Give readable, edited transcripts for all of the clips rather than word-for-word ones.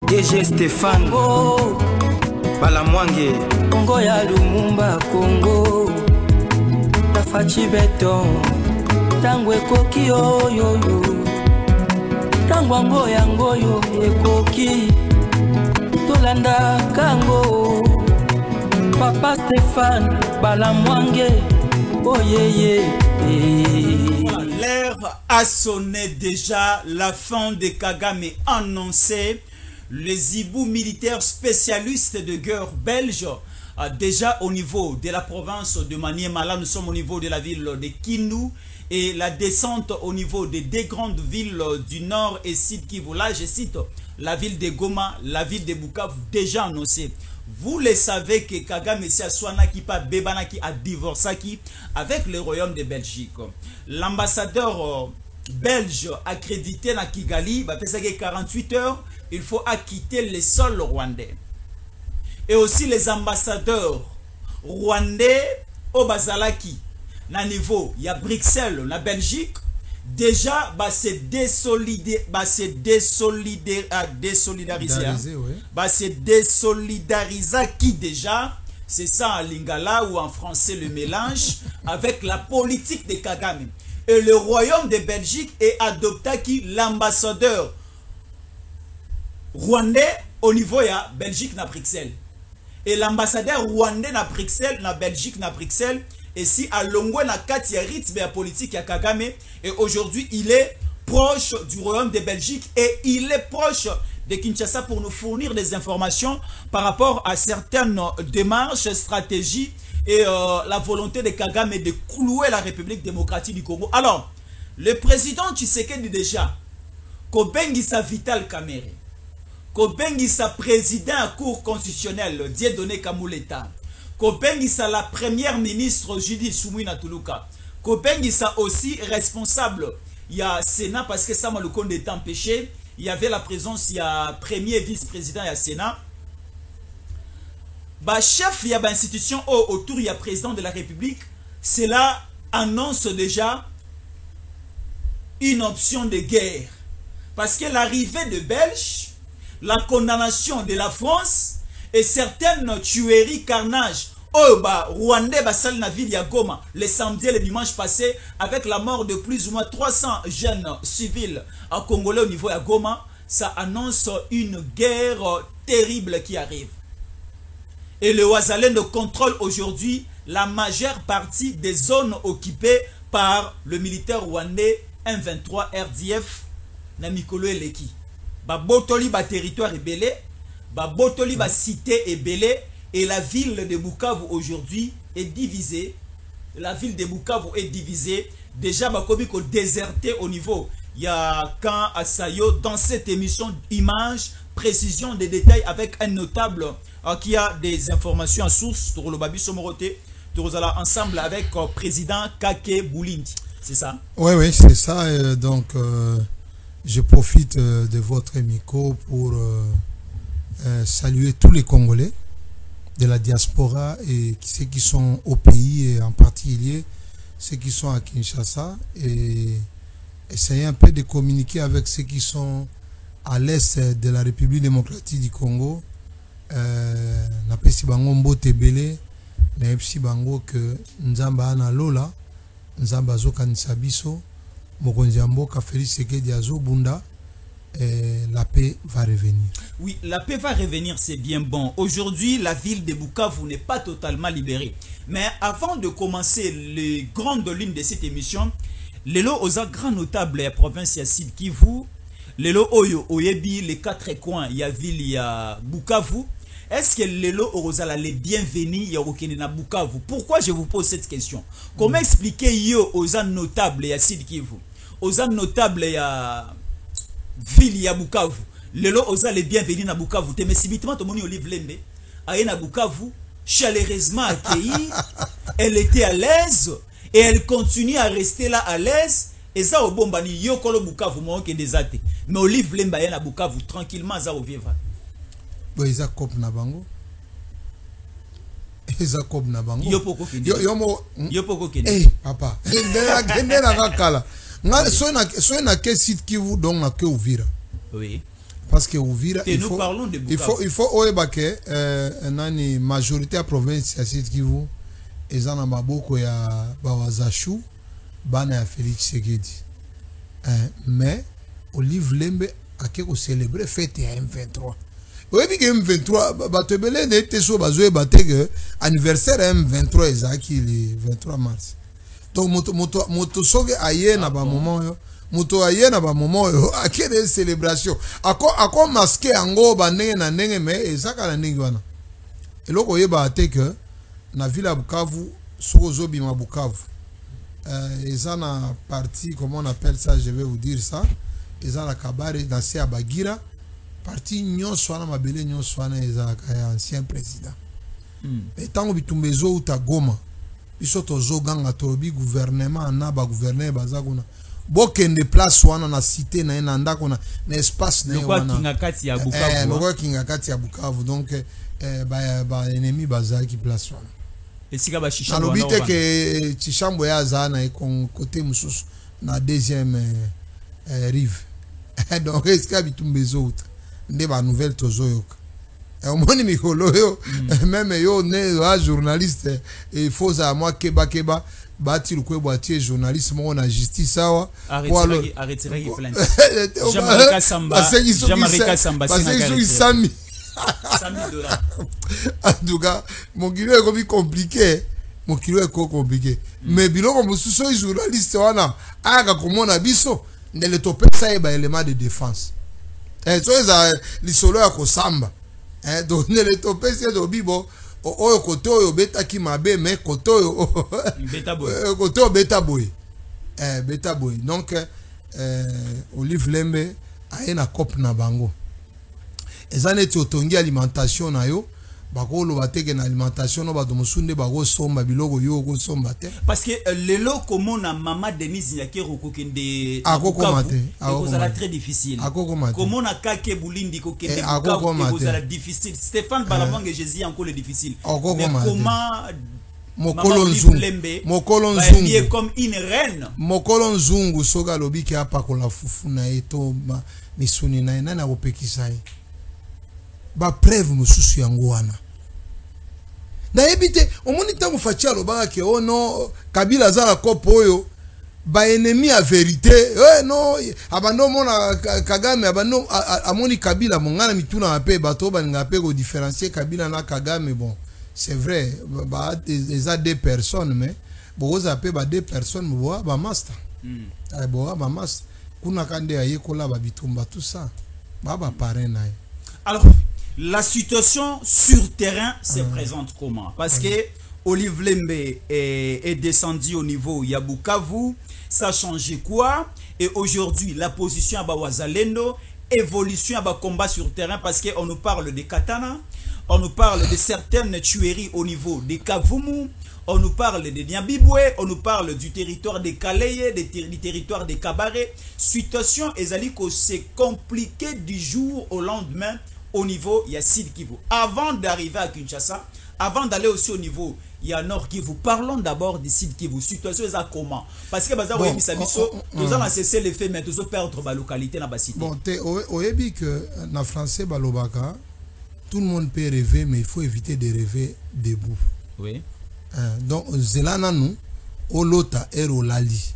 DG Stéphane oh. Balamwange Congo ya Lumumba Congo Tafachi beton Tango ekoki oyoyo Tango ango yango yo ekoki Tolanda kango Papa Stéphane Balamwange oh yeah. L'heure a sonné déjà, la fin de Kagame annoncée. Les hiboux militaires spécialistes de guerre belges, déjà au niveau de la province de Maniema, là nous sommes au niveau de la ville de Kindu, et la descente au niveau des deux grandes villes du nord et sud Kivu. Là je cite la ville de Goma, la ville de Bukavu, déjà annoncée. Vous le savez que Kagame Siaswanaki pa Bebanaki a divorcé avec le royaume de Belgique. L'ambassadeur belge accrédité na Kigali, bah, 48 heures, il faut acquitter le sol rwandais. Et aussi les ambassadeurs rwandais au Bazalaki, na niveau, il y a Bruxelles, na Belgique, déjà bah, c'est désolidariser, oui. Bah, c'est désolidariser qui déjà, c'est ça en lingala ou en français le mélange avec la politique de Kagame. Et le royaume de Belgique est adopté qui l'ambassadeur rwandais au niveau de Belgique na Bruxelles. Et l'ambassadeur rwandais na Bruxelles, na Belgique na Bruxelles, et si à Longwe na kati ya rythme ya politique ya Kagame, et aujourd'hui il est proche du royaume de Belgique et il est proche de Kinshasa pour nous fournir des informations par rapport à certaines démarches, stratégies et la volonté de Kagame de clouer la République démocratique du Congo. Alors, le président Tshisekedi déjà, Kobengisa Vital Kamerhe, Kobengisa président à cour constitutionnelle Dieudonné Kamuleta, Kobengisa la première ministre Judith Suminwa Tuluka, Kobengisa aussi responsable, il y a Sénat parce que ça m'a le compte est empêché, il y avait la présence, il y a premier vice-président, il y a Sénat. Bah, chef, il y a une institution autour, il y a président de la République, cela annonce déjà une option de guerre. Parce que l'arrivée de Belges, la condamnation de la France et certaines tueries, carnages, Rwandais, Basal Naville, Yagoma, le samedi et le dimanche passé, avec la mort de plus ou moins 300 jeunes civils en Congolais au niveau Yagoma, ça annonce une guerre terrible qui arrive. Et le Ouazalendo contrôle aujourd'hui la majeure partie des zones occupées par le militaire rwandais M23 RDF na Mikolo Eleki. Ba botoli ba territoire ébélé, ba botoli ba cité ébélé, et la ville de Bukavu aujourd'hui est divisée. La ville de Bukavu est divisée. Déjà bakobi ko déserté au niveau. Il y a quand Asayo dans cette émission images, précision des détails avec un notable qui a des informations à source pour le Babi Somoroté. Nous allons ensemble avec le président Kake Boulindi. C'est ça? Oui, c'est ça. Donc, je profite de votre micro pour saluer tous les Congolais de la diaspora et ceux qui sont au pays et en particulier ceux qui sont à Kinshasa et essayer un peu de communiquer avec ceux qui sont à l'est de la République démocratique du Congo. Na pesi bango mbote belé na epsi bango que nzamba na lola nzamba zo kanisa biso mokonzi ya mboka Félix Tshisekedi azo bunda. La paix va revenir. Oui, la paix va revenir, c'est bien bon. Aujourd'hui, la ville de Bukavu n'est pas totalement libérée. Mais avant de commencer les grandes lignes de cette émission, Lelo Oza grand notable la province ya Sud Kivu, Lelo Oyo Oyebi les quatre coins, il y a ville il y a Bukavu. Est-ce que Lelo Oza les bienvenus ya Okene na Bukavu? Pourquoi je vous pose cette question? Comment expliquer yo Oza notable ya Sud Kivu? Oza notable ya ville ya Bukavu. Lelo Oza les bienvenus na Bukavu. Mais subitement tout le monde Olive Lembe aye na Bukavu chaleureusement accueillie. Elle était à l'aise et elle continue à rester là à l'aise. Et ça au bombani yo kolo Bukavu mo ke des athées. Mais Olive Lembe aye na Bukavu tranquillement ça au vivre. Bon isa kop na bango. Isa kop na bango. Yo poko kende. Yo poko kende. Eh papa. Kende na kakala. Nga so na ke site Kivu donc na ke Uvira. Oui. parce que Uvira et nous parlons de Bukavu. il faut oebake nani majorité ya province ya Sud Kivu eza na maboko ya bawazashu bana ya Félix Tshisekedi. Mais Olive Lembe ake ko célébrer fête ya M23. Oyebi ke M23 bato ebele na ete so bazoye bateke anniversaire ya M23 ezaki le 23 mars. Donc moto soge aye na ba moment yo moto aye na ba moment yo akene célébration ako masqué yango ba ndenge na ndenge mais ezaka na ndenge wana eloko yeba ateke na ville ya Bukavu soko zobima Bukavu eza na partie comment on appelle ça, je vais vous dire ça, eza na kabare na se ya Bagira partie nyonso wana mabele nyonso wana eza ka ancien président et tango bitumbezo uta Goma biso tozo ganga tolobi gouvernement na ba gouverner bazakuna bokende place wana na cité na ena ndako na espace na wana kinga kati ya Bukavu loko kinga kati ya Bukavu donc ba ennemi bazaki place wana esika ba shisha wana lobite ke Chishambo ya zana e côté mususu na deuxième rive donc esika bitumbezo uta nde ba nouvelle tozo yoka omoni mikolo yo même yo ne wa journaliste il faut ça moi keba bati lukwe boitier journaliste mo na justice sawa arrêter qui plainte Jean-Marie Samba $100 en tout cas mon kilo est compliqué mais biloko mususu journaliste wana aka komona biso ndele topesa eba élément de défense so eza lisolo ya kosamba donc ndele topesa do bibo oyo kote oyo betaki mabe mais kote oyo kote oyo beta boy donc Olive Lembe aye na cop na bango eza neti otongi alimentation na yo bakolo bateke na alimentation no bato musunde bako somba biloko yo ko somba te parce que lelo komona mama Denise Nyakero kokende akokomate akozala très difficile komona kake bulindi kokende akozala difficile Stéphane Balamwange Jésus encore le difficile mais comment Mokolo Nzungu comme une reine Mokolo Nzungu soga lobiki apa kola fufu na eto misuni na nana opekisa ba preuve mususu yango wana na ebite omoni tango fachi alobaka ke ono Kabila zala kopo oyo ba ennemi a vérité non abando mona Kagame abando amoni Kabila mongana mituna ape bato baninga pe ko différencier Kabila na Kagame bon c'est vrai ba des deux personnes mais boza ape ba deux personnes boa ba master boa ba master kuna kande ayekola ba bitumba tout ça ba parrain na. Alors la situation sur terrain se présente comment? Parce que Olive Lembe est descendu au niveau Yabukavu, ça a changé quoi? Et aujourd'hui, la position à Bawazalendo, évolution à combat sur terrain, parce qu'on nous parle de Katana, on nous parle de certaines tueries au niveau de Kavumu, on nous parle de Niabibwe, on nous parle du territoire de Kaleye, du territoire de Kabare. Situation, Ezaliko, c'est compliqué du jour au lendemain. Au niveau, il y a Sud Kivu. Avant d'arriver à Kinshasa, avant d'aller aussi au niveau, il y a Nord Kivu. Parlons d'abord du Sud Kivu. Situation est comment? Parce que nous allons cesser les faits, mais nous allons perdre la localité dans la cité. Bon, au début que dans français, Balobaka, tout le monde peut rêver, mais il faut éviter de rêver debout. Oui. Donc, Zelana nous, Olota et Olali.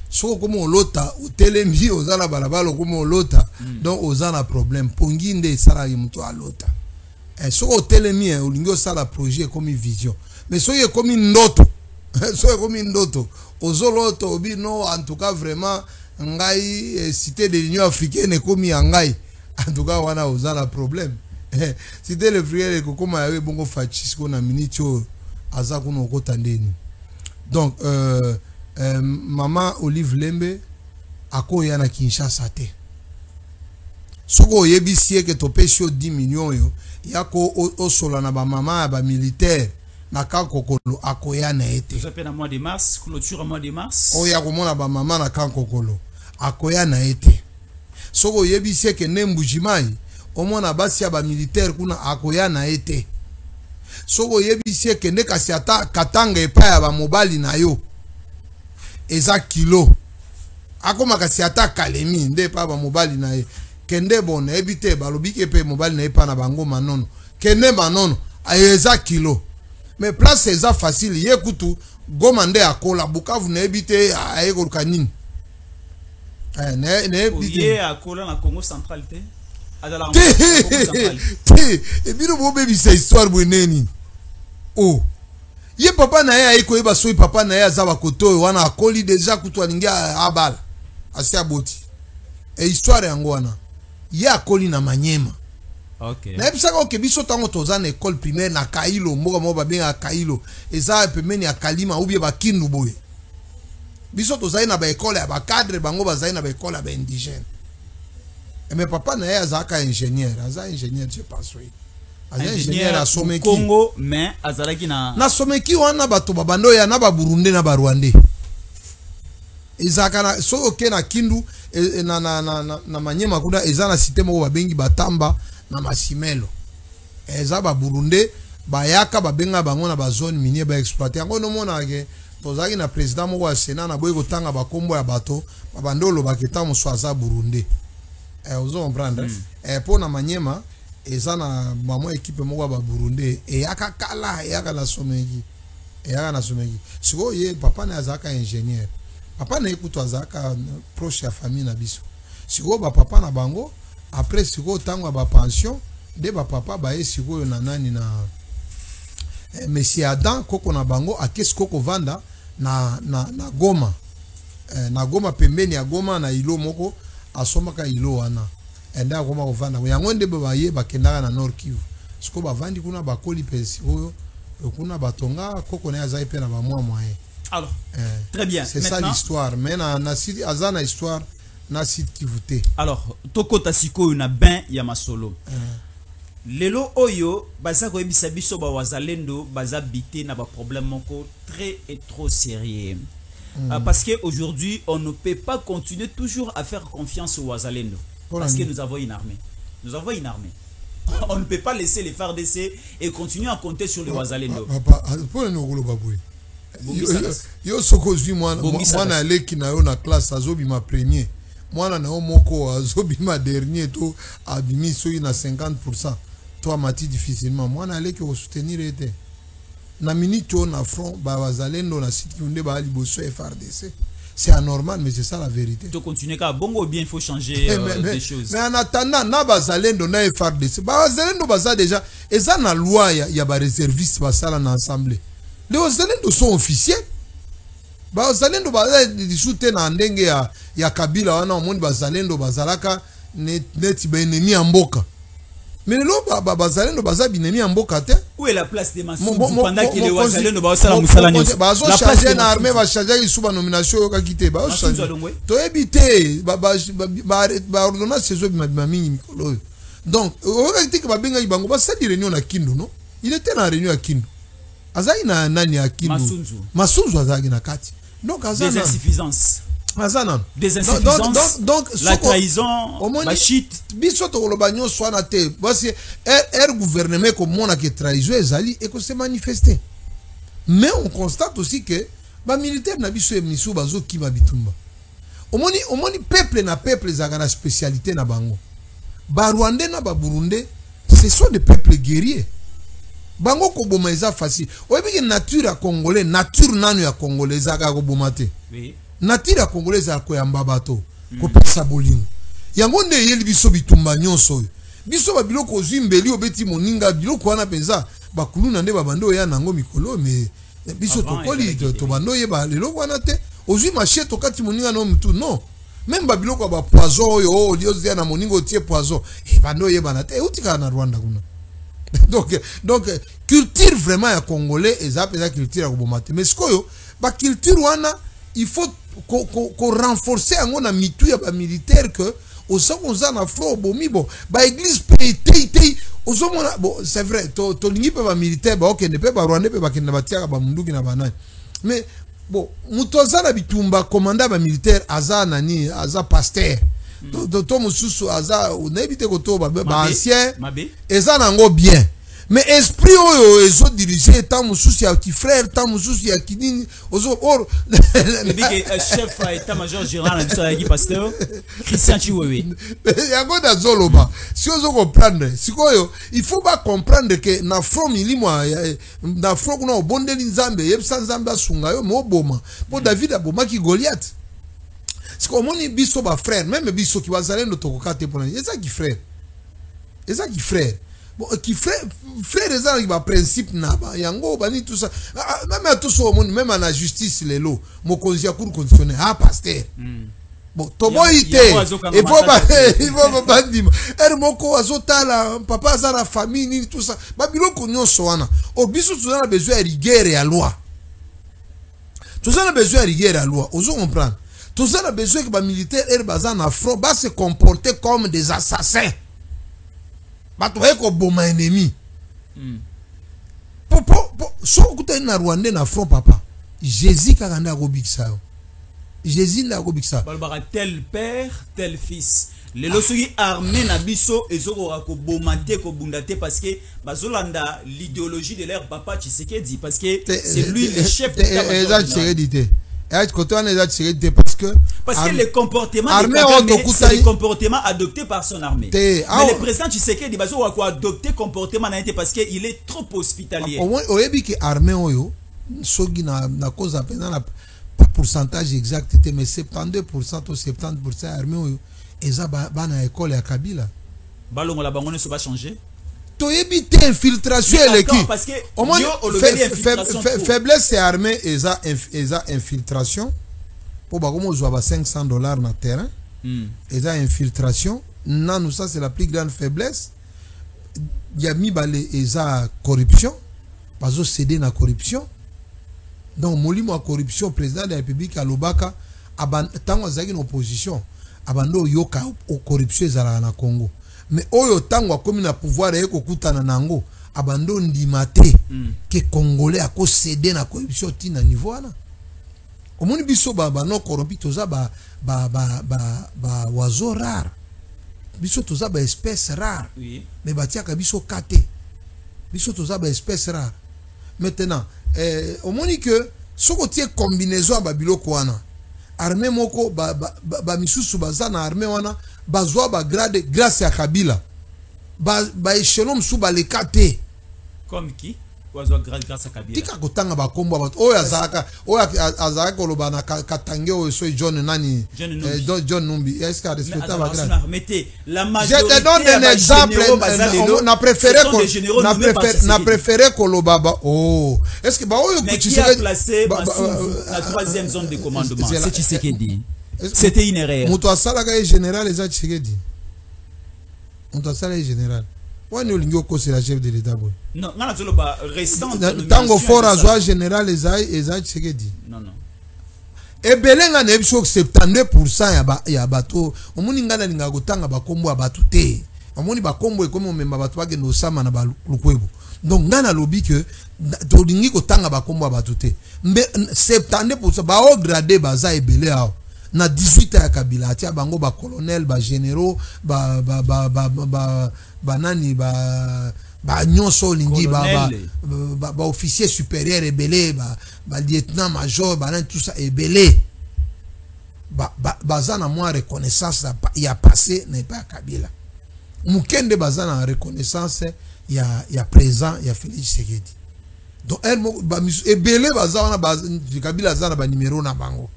So comme olota utelemi ozala balabala comme olota donc ozala problème ponginde sala yimuto alota so utelemi olingo sala projet comme vision mais so ye comme ndoto so comme ndoto ozoloto obi no en tout cas vraiment ngai cité de l'Union africaine comme ngai en tout cas wana ozala problème cité le frère ko comme yawe bongo fachisco na minito azakuno kotandeni donc Maman Olive Lembe akoya na Kinshasa te soko yebisie ke topesho 10 millions yo yako osola na ba mama ba militaire na kankokolo akoya na ete j'appelle à mois de mars clôture à mois de mars o ya komona ba mama na kankokolo akoya na ete soko yebisie ke nembujimai omona basi ya ba militaire kuna akoya na ete soko yebisie ke ne kasiata katanga epa ya ba mobali na yo eza kilo akoma kasi ata kalemi nde pa ba mobali na ye kende bon ebite balobi ke pe mobile na epa na bango manono kende manono ayeza kilo mais place eza facile ye kutu Goma nde akola Bukavu na ebite ayeko kanini ne ebite ye akola na Congo central te adala et bino bo bebi sa histoire bweneni oh ye papa na ye ayeko yeba so papa na ye azaba koto wana akoli déjà kutu alingia abala asi aboti et histoire yango wana ye akoli na Manyema. Okay. Na ebisaka oke biso tango toza na école primaire na Kailo mboka mo ba benga Kailo eza pemeni ya Kalima ou bien ba Kindu boye. Biso toza na ba école ya ba cadre bango baza na ba école ya ba indigène. Et mais papa na ye azaka ingénieur, je pense oui. Ingénieur à Someki Congo mais azalaki na Someki wana bato babando ya na ba Burundi na ba Rwandais. Ezaka na so oke na Kindu na Manyema kuna eza na cité moko ba bengi Batamba na Masimelo eza ba Burundi bayaka babenga bango na ba zone minier ba exploiter yango no mona ke tozaki na président moko wa Sénat na boye kotanga ba kombo ya bato babandolo baketa moswaza Burundi ozo comprendre po na Manyema eza na mamo équipe moko ba Burundi eyaka kala eyaka na Someki siko ye papa na azaka ingénieur papa na ekuto azaka proche ya famille na biso siko ba papa na bango après siko tango ba pension de ba papa ba siko na nani na Monsieur Adam koko na bango akesi koko vanda na Goma na Goma pembeni ya Goma na ilo moko asomaka ilo wana enda Goma kovanda yango nde ba ye bakendaka na Nord Kivu siko bavandi kuna bakoli pesi oyo kuna batonga koko na azai pe na ba moyen. Alors très bien, c'est ça l'histoire mais na site azana histoire na site Kivu. Alors tokota siko na ben ya masolo lelo oyo baza ko ebisa biso ba wazalendo baza bité na ba problème moko très et trop sérieux parce que aujourd'hui on ne peut pas continuer toujours à faire confiance aux wazalendo parce que nous avons une armée on ne peut pas laisser les FARDC et continuer à compter sur les wazalendo. Yo sokozwi mwana aleki na yo na classe azobima premier mwana na yo moko azobima dernier to abimi soyi na 50% to amati difficilement mwana aleki ko soutenir ete na minute na front ba wazalendo na site kunde ba liboso FARDC c'est anormal mais c'est ça la vérité. To continuer ka bongo ou bien il faut changer des choses. Mais en attendant na bazalendo na FARDC ba wazalendo baza déjà eza na loi ya ba réservistes basala na assemblée. Les wazalendo sont officiels. Ba wazalendo baza disute na ndenge ya Kabila wana omoni bazalendo bazalaka neti ba ennemi ya mboka. Mais le bazalendo baza binemi ya mboka te. Où est la place des Massoudou pendant que les wazalendo basala musala nyonso. La place de l'armée va changer sous nomination yo kakite ba changer. To éviter ba ordonnance ces ba mingi mikolo. Donc o kakite ba benga ibango ba sa di réunion na Kindu no. Il était na réunion à Kindu. Azai na nani ya Kindu Masunzu azagi na kati donc azana des insuffisances donc la trahison la chute biso to koloba nyonso wana te parce gouvernement ko mona ke trahison ezali et ko se manifester mais on constate aussi que ba militaire na biso emisu bazo kiba bitumba omoni peuple na peuple zaga na spécialité na bango ba Rwandais na ba Burundais ce sont des peuples guerriers. Bango ko boma eza facile. Oyebi nature ya congolais, nature nanu ya congolais zaka ko boma te. Oui. Nature ya congolais za ko yamba bato, ko pesa bolingo. Yango nde yeli biso bitumba nyonso. Biso ba biloko zimbeli obeti moninga biloko wana penza bakulu na nde babando ya nango mikolo mais biso tokoli to bando ye ba lelo wana te. Ozui marché to kati moninga no mtu non. Même ba biloko ba poison yo liozi na moningo tie poison. Bando ye bana te utika na Rwanda kuna. donc culture vraiment ya congolais ezapeza culture ya kobomate mais sikoyo ba culture wana il faut ko renforcer yango na mitu ya ba militaire que osakonza na front bomi bon ba église pe osomona bon c'est vrai to lingi pe ba militaire ba okende pe ba Rwanda pe ba kende batiaka ba munduki na banani mais bon mutoza na bitumba commandant ba militaire aza nani aza pasteur to mususu aza unebite ko to ba ancien eza nango bien mais esprit oyo ezo diriger tant mususi ya ki frère tant mususi ya kinini ozo or le big chef état-major général na biso pasteur Christian Chiwewe yango da zoloba si ozo comprendre sikoyo il faut pas comprendre que na front milimo na front kuna obondeli nzambe yebisa nzambe asunga yo mo boma po David aboma ki Goliath siko moni biso ba frère même biso ki bazalendo tokokate pona eza ki frère bon qui frère eza ki ba principe na ba yango bani tout ça même à tout ça même à la justice lelo mokonzi ya cour constitutionnelle pasteur bon toboite il faut pas dire moko azotala papa azala famille ni tout ça ba biloko nyonso wana o biso tuzana besoin ya rigueur ya loi tuzana besoin ya rigueur ya loi ozo comprendre tuzana besoin que ba militaire bazana na front ba se comporter comme des assassins bato ko boma ennemi so kuta na Rwanda na front papa Jésus kakanda ko bikisa Jésus na ko bikisa balbara tel père tel fils les losuki armé na biso ezoko ko bomate ko bundate parce que bazolanda l'idéologie de leur papa Tshisekedi parce que c'est lui le chef de Tshisekedi parce que le comportement c'est le comportement adopté par son armée. Mais le président Tshisekedi bazo ko adopter comportement na parce que il est trop hospitalier. Au yebi que armée oyo sogi na cause apena na pourcentage exact mais 72% ou 70% armée oyo eza bana école ya Kabila. Balongo la bango ne se va changer. Toyebi te infiltration l'équipe parce que au moins faiblesse c'est armée eza infiltration pour ba comme on $500 na terrain eza infiltration non ça c'est la plus grande faiblesse ya mibale eza corruption bazo céder na corruption donc molimo corruption président de la République alobaka tango azaki na opposition abando yoka corruption ezala na Congo. Mais oyo tango akomi na pouvoir eko kutana nango abando ndima te ke congolais ako céder na corruption tina niveau wana omoni biso ba no corrompi toza ba oiseau rare biso toza ba espèce rare mais batiaka biso kate biso toza ba espèce rare maintenant omoni que soko tie combinaison ba biloko wana armée moko ba misusu baza na armée wana bazwa ba grade grâce à Kabila ba échelon msu ba lekate comme qui bazwa grade grâce à Kabila tika kotanga ba kombo ba oyo azaka koloba na katange oyo so John nani John Numbi est-ce que respecta ba grade mettez la majorité je te donne un exemple na préféré koloba ba est-ce que ba oyo qui a placé la troisième zone de commandement c'est Tshisekedi. C'était une erreur. Muto asala ka général eza Tshisekedi. Muto asala général. Wani olingo ko c'est la chef de l'état boy. Non, ngana zolo ba récent. Tango fort azwa général eza Tshisekedi. Non. E belenga na biso 72% ya bato. Omuni ngana linga kotanga ba kombo ya bato te. Omuni ba kombo ekomi omemba bato ba kendo sama na ba lukwebo. Donc ngana lobi que tolingi kotanga ba kombo ya bato te. Mais 72% ba au gradé baza ebele ao. Na 18 ya Kabila atia bango ba colonel ba généraux ba nani ba nyonso lingi ba officier supérieur ebele ba lieutenant major ba tout ça ebele baza na moi reconnaissance ya passé n'est pas Kabila mukende baza na reconnaissance ya présent ya Félix Tshisekedi donc elle ebele baza na Kabila za na ba numéro na bango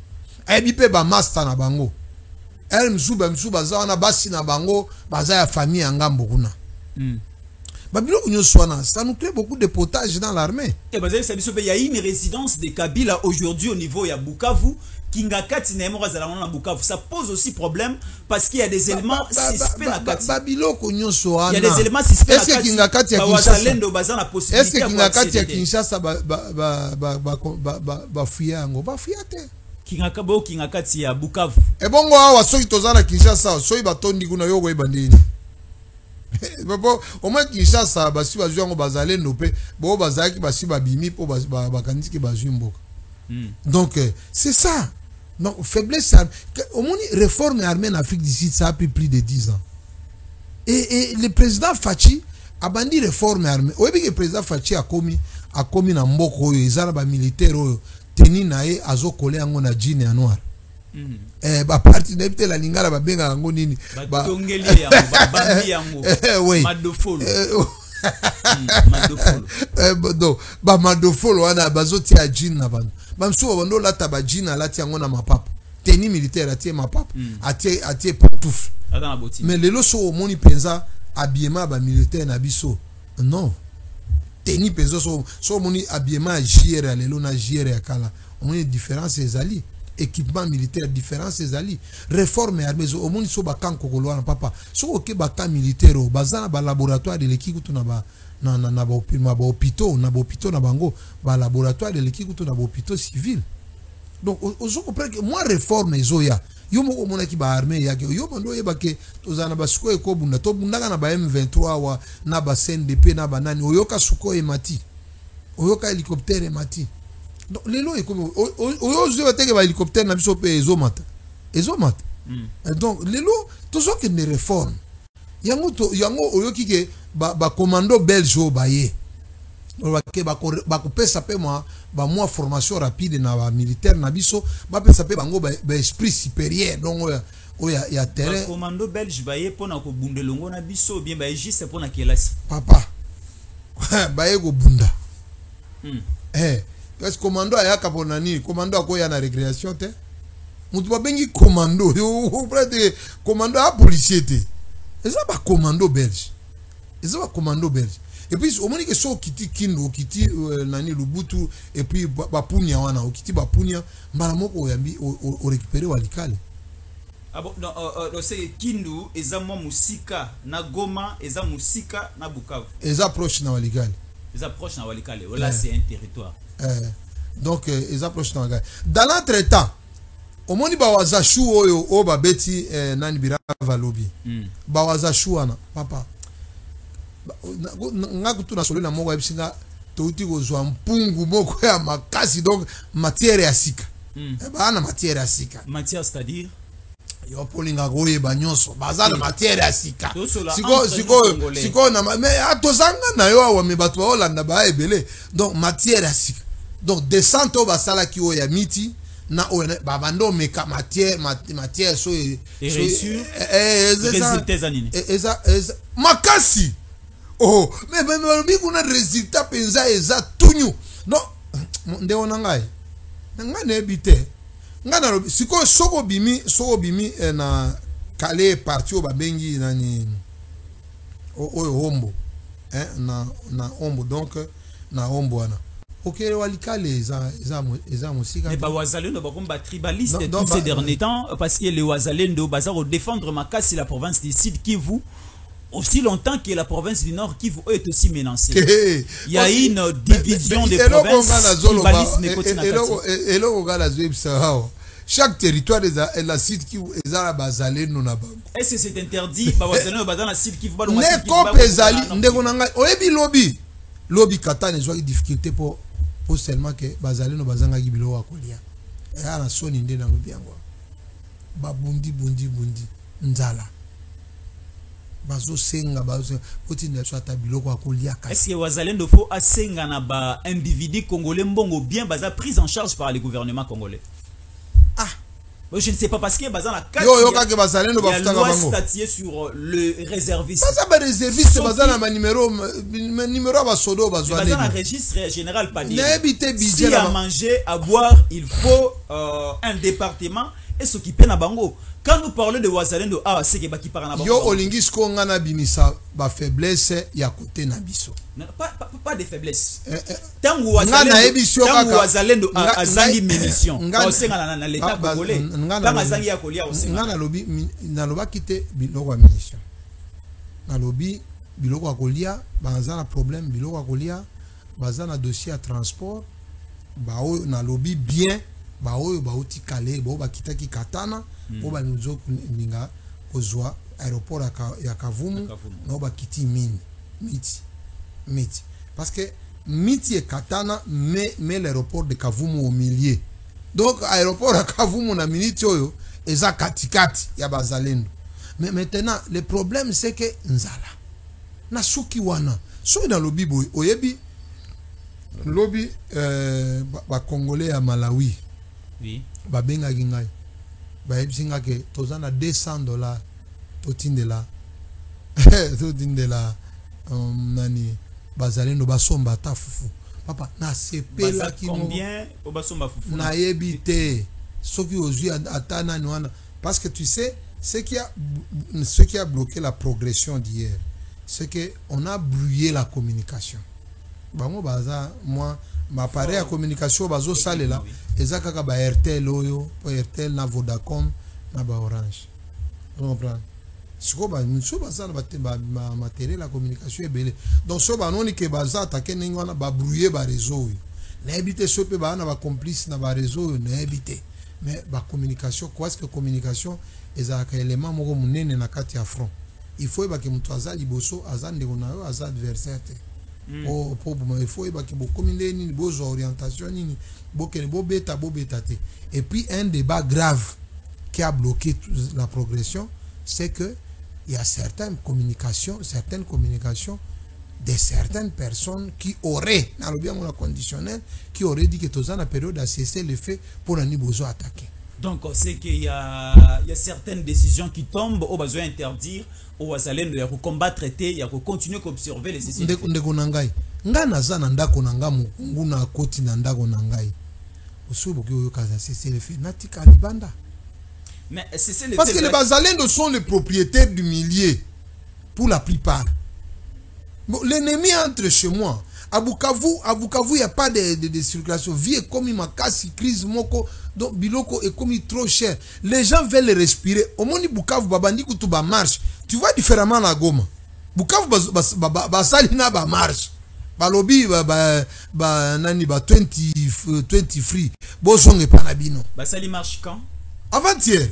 ebipe ba master na bango el msuba baza na basi na bango baza ya famille ya ngambo kuna babilo nyonso wana ça nous crée beaucoup de potage dans l'armée et bazali sabiso pe il y a une résidence de Kabila aujourd'hui au niveau ya Bukavu Kingakati na Emora Zalana na Bukavu ça pose aussi problème parce qu'il y a des éléments suspects na Kati babilo nyonso wana il y a des éléments suspects est-ce que Kingakati ya Kinshasa baza na possibilité est-ce que Kingakati ya Kinshasa ba fuyango ba fuyate Kingakati ya Bukavu. E bongo awa soki tozana Kinshasa, soki batondi kuna yoko ebandini. Babo au moins Kinshasa basi bazwango bazalendo pe bo bazaki basi babimi po bakandiki bazwimboka. Donc c'est ça. Donc faiblesse au moins réforme armée en Afrique d'ici ça a pris plus de 10 ans. Et le président Fachi abandi réforme armée oyebi ke président Fachi akomi na mboko oyo ezala ba militaire oyo teni na ye azokole yango na jean ya noir ba parti n'ebite la lingala ba benga yango nini ba tongeli yango ba bambi yango madofolo madofolo donc ba madofolo wana bazoti ya jean na bantu bamsuwa bando lata ba jean alati yango na mapapa teni militaire atie mapapa atie pantoufle mais lelo so omoni penza habillement ba militaire na biso non teni penza so omoni habillement JR lelo na JR ya kala omoni différence ezali équipement militaire différence ezali réforme armée omoni so bakanko kolwana papa so oke baka militaire bazana ba laboratoire de l'équipe to na ba na ba hôpitaux na bango ba laboratoire de l'équipe to na ba hôpitaux civil donc ozo comprendre que moi réforme ezoya yo moko mona ki ba armée yake yo bando yeba ke tozana ba suko e ko bunda to bunda na ba M23 wa na ba CNDP na ba nani oyoka suko e mati oyoka hélicoptère e mati donc lelo e comme oyo zo teke ba hélicoptère na biso pe ezomata donc lelo tozo ke ne réforme yango oyoki ke ba commando belge ba ye ba kopesa pe moi formation rapide na ba militaire na biso ba pesa pe bango ba esprit supérieur donc ya terrain commando belge ba ye pona ko bundelongo na biso bien ba juste pona kelasi papa ba ye go bunda parce que commando ayaka pona ni commando akoya na récréation te mutu ba bengi commando yo prête commando a policier te eza ba commando belge et puis au moment que so kiti kindo kiti nani lubutu et puis bapunya wana okiti bapunya mbala moko oyambi o récupérer walikale ah bon non c'est kindu eza mo musika na Goma eza musika na Bukavu eza proche na walikale là c'est un territoire donc eza proche na walikale dans l'entretemps omoni bawazashu oyo o babeti nani birava lobby bawazashu wana papa ngakutu na solo na moko ebisinga touti kozwa mpungu moko ya makasi donc matière ya sika bana matière ya sika matière c'est-à-dire yo polinga koyeba nyonso bazana matière ya sika siko na mais atozanga na yo awa me bato ba Hollande ba ebele donc matière ya sika donc descente basala ki o ya miti na babando meka matière so reçu résultats anini makasi oh mais bi kuna résultat penza eza tunyu non ndeo na ngai na ebite ngana lobi siko soko bimi na kale parti o babengi nani o hombo na hombo donc na hombo wana okere walikale eza musika mais ba wazalendo ba komba tribaliste tous ces derniers temps parce que les wazalendo bazaro défendre makasi la province du Sud Kivu aussi longtemps que la province du Nord Kivu est aussi menacée. Il y a une division des provinces chaque territoire est la site qui est à bazalé non na bango. Est-ce que c'est interdit ba wazalendo bazana site qui va ne ko pezali ndeko nanga oyebi lobby katane zo difficulté pour seulement que bazalendo bazanga gibilo wa kolia. Ya na soni nde na lobi yango. Ba bundi nzala. Bazo senga oti na so atabiloko akolia kasi. Est-ce que wazalendo faut asenga na ba individu congolais mbongo bien baza prise en charge par le gouvernement congolais? Ah, je ne sais pas parce que bazan la carte yo ka ke bazalendo ba futaka bango statier sur le réserviste. Baza ba réserviste bazana ma numéro ba sodo bazwa bazana un registre général pas dit. N'habite Si à manger, à boire, il faut un département et s'occuper na bango. Quand nous parlons de wazalendo c'est que baki parana bango. Yo olingi ko ngana bimisa ba faiblesse ya côté na biso. Pas de faiblesse. Tangu wazalendo azangi munition. Osenga na l'état congolais. Tangu azangi ya kolia osenga. Ngana lobi na loba kite biloko ya munition. Na lobi biloko ya kolia bazana problème biloko ya kolia bazana dossier à transport ba o na lobi bien ba oyo ba uti kale ba ba kitaki katana ba ba nzo ninga kozwa aéroport ya Kavumu na ba kiti miti parce que miti et katana mais l'aéroport de Kavumu au milieu donc aéroport à Kavumu na minute oyo eza katikati ya bazalendo mais maintenant le problème c'est que nzala na suki wana soki na lobi boy oyebi lobi ba congolais à Malawi oui ba benga ngai ba yebsinga ke tozana $200 totindela totindela nani bazalendo basomba ta fufu papa na sepela ki combien au basomba fufu na yebite soki ozui atana ni wana parce que tu sais ce qui a bloqué la progression d'hier c'est que on a brouillé la communication bango baza moi m'appareil à communication bazo salela eza kaka ba RTL oyo po RTL na Vodacom na ba Orange on comprend siko ba nso baza na matériel la communication ebele donc so ba noni ke baza attaquer ningo na ba brouiller ba réseau na ebite so pe ba na ba complice na ba réseau na ebite mais ba communication quoi est-ce que communication eza ka élément moko munene na kati ya front il faut ba ke mutu azali boso azande na yo azad adversaire oh pour il faut ba ke bo communiquer ni bo orientation ni bo ke bo beta te et puis un débat grave qui a bloqué la progression c'est que il y a certaines communications de certaines personnes qui auraient dans le bien conditionnel qui auraient dit que tous en la période a cessé le fait pour un niveau attaquer. Donc c'est qu'il y a certaines décisions qui tombent au besoin interdire au Wazalen de combattre traiter il y a continuer qu'observer les décisions. Ndeko nangai ngana zana ndako nanga nguna koti na ndako nangai usubu kyo kaza cessé le fait natika libanda. Mais c'est parce que les Bazalendos sont les propriétaires du millier pour la plupart. Bon, l'ennemi entre chez moi. À Bukavu, il n'y a pas de circulation. Vie est comme une casse, crise, moko, donc biloko est comme trop cher. Les gens veulent respirer. Au moins, Bukavu, babandi kutuba marche. Tu vois différemment la Goma. Bukavu, basalina ba marche. Balobi, nani, 20 free. Bosonge panabino. Basali marche quand? Avant-hier,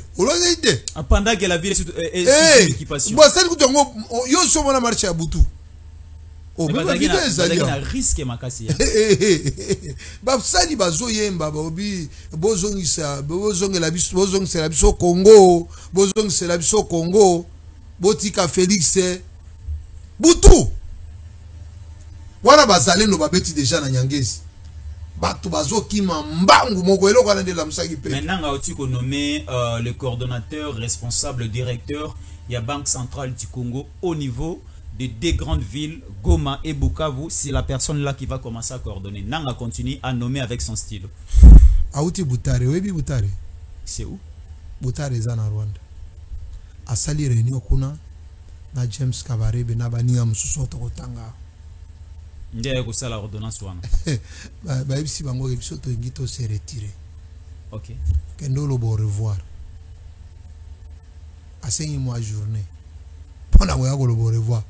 pendant que la ville est sous équipation. Yo somo na marché à Boutou. Oh, mais la vidéo est allée. Risque makasi. Ba sali bazo yemba bobi bozongi sa bozongi la biso Congo, bozongi c'est la biso Congo, botika Félix Boutou. Wana bazale no babeti déjà na Nyangezi. Maintenant, on nommé le coordonnateur responsable directeur de la Banque centrale du Congo au niveau des deux grandes villes, Goma et Bukavu. C'est la personne là qui va commencer à coordonner. Nanga continue à nommer avec son style. Aouti Boutare, oui, Boutare. C'est où? Boutare est en Rwanda. A sali réunion kuna na James Kabarebe na baniga mususoto kotanga. Ndiye kusala ordonnance wana. Ba ibisi bango ebiso to ngito se retirer. OK. Kendo lo au revoir. Asengi moi journée. Pona ngoya ko lo au revoir.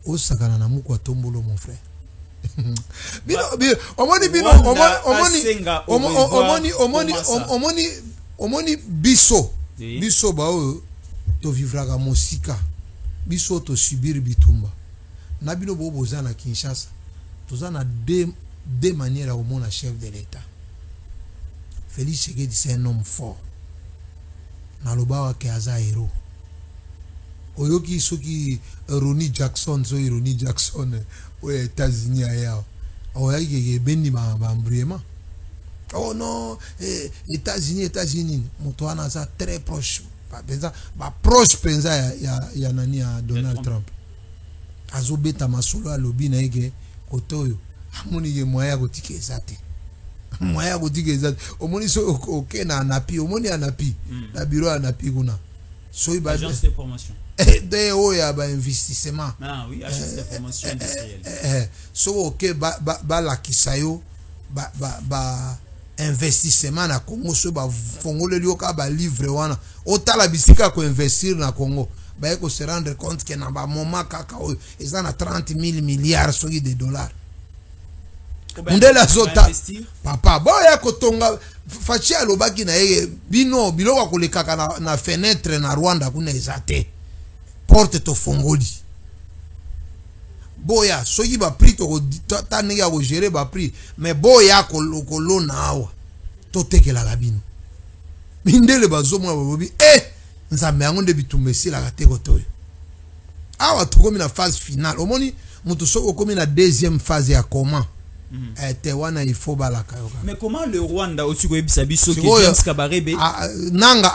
O sakana na muko tombolo mon frère. Omoni biso. Biso ba o to vivra ga mosika. Biso to subir bitumba. Na bino bo bozana Kinshasa. Tous en a deux manières au monde à chef de l'État. Félix Tshisekedi c'est un homme fort. Naloba ke aza héros. Oyoki soki Ronnie Jackson aux États-Unis aya. Oyoki bendi ba embriement. Oh non, États-Unis, Motoana aza très proche. Ba proche penza ya nani ya Donald Trump. Azobeta masolo a lobi na ege kotoyo amoni ye moya kotike ezate moya kotike ezate omoni so OK na anapi omoni anapi na bureau anapi kuna so iba agence de promotion de oya ba investissement oui agence de promotion industrielle so OK ba la kisayo ba investissement na Congo so ba fongole lioka ba livre wana otala bisika ko investir na Congo ba ko se rendre compte que na ba moment kaka ils en a 30 000 milliards de dollars. Ndela zota papa boya kotonga fachi alobaki na yeye bino biloko kolekaka na fenêtre na Rwanda kuna ezate porte to fongoli boya soki ba prix to tane ya ko gérer ba prix mais boya kolona awa to tekela la bino mindele bazomo bobi nzambe yango nde bitumesi la kateko toyo awa tokomi na phase finale omoni mutu soko komi na deuxième phase ya comment te wana il faut balaka yoka. Mais comment le Rwanda aussi koyebisa biso ke James Kabarebe nanga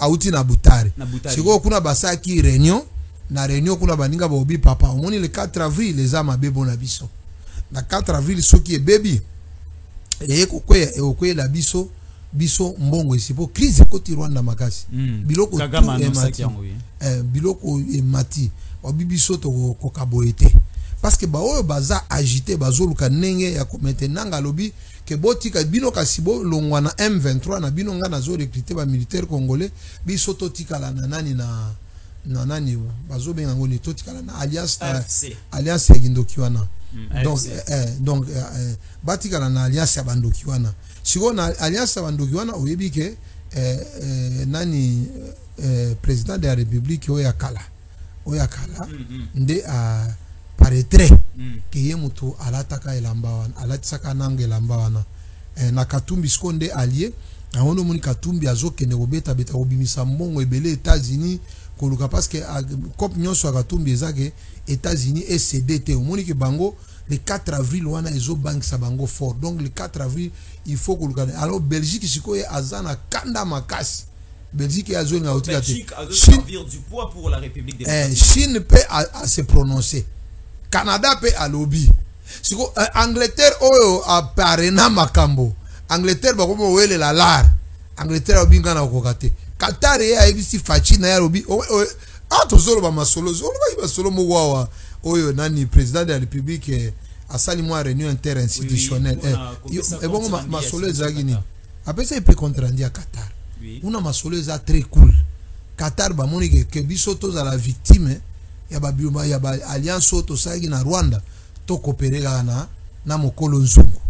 auti na Butare siko kuna basaki réunion na réunion kuna baninga bobi papa omoni le 4 avril les ama bebo na biso na 4 avril soki e baby e la biso mbongo isipo crise koti Rwanda makasi biloko Kagama emati biloko emati wabibiso to kokaboete parce que baoyo baza agité bazoluka nenge ya komete nanga lobi ke botika bino kasibo longwa na M23 na bino nga nazo recruter ba militaire congolais biso totikala na nani na nani bazo benga ngoni totikala na alliance ya Gindokiwana donc batikala na alliance ya Bandokiwana siko na alliance ya Bandokiwana oyebi ke nani président de la République oyakala nde paraîtrait que yemuto alataka elamba wana alatisaka nanga elamba wana na Katumbi skonde allié awono moni Katumbi azokende kobeta kobimisa mbongo ebele États-Unis koluka parce que COP nyonso ya Katumbi ezake États-Unis et CDT omoni ke bango le 4 avril wana ezo bank sa bango fort donc le 4 avril il faut koluka alors Belgique sikoye azana kanda makasi Belgique a servir du poids pour la République démocratique. Chine peut à se prononcer. Canada peut à lobby. Angleterre a parena makambo. Angleterre ba komo wele la lar. Angleterre obinga na kokate. Qatar ya ebisi fachi na ya lobby. Tozolo ba masolo ba solo mo wa oyo nani président de la République asali moi réunion interinstitutionnelle. Et bon masolo ezagini. Après ça il peut contrandire Qatar. Una masolo eza très cool. Qatar ba moni ke biso toza la victime ya ba alliance auto sagi na Rwanda to coopérer na mokolo nzungu.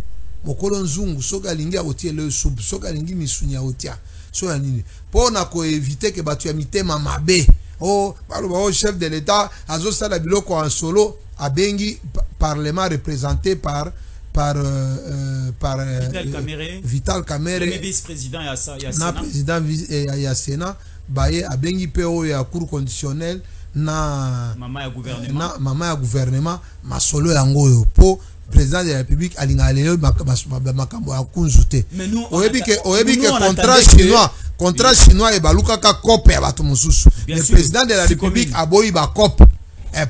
Mokolo nzungu soka lingi akotie le sub soka lingi misunya otia. So ya nini? Pona ko éviter que batu ya mitema mabe. Chef de l'État azo sala biloko en solo abengi parlement représenté par Vital Kamerhe vice-président na président ya Sénat baye abengi PO ya cour conditionnelle na mama ya gouvernement masolo yango yo po président de la République alingalelo makambo ya kunzute oyebi ke contrat chinois e baluka ka kope ya bato mususu le président de la République aboyi ba kope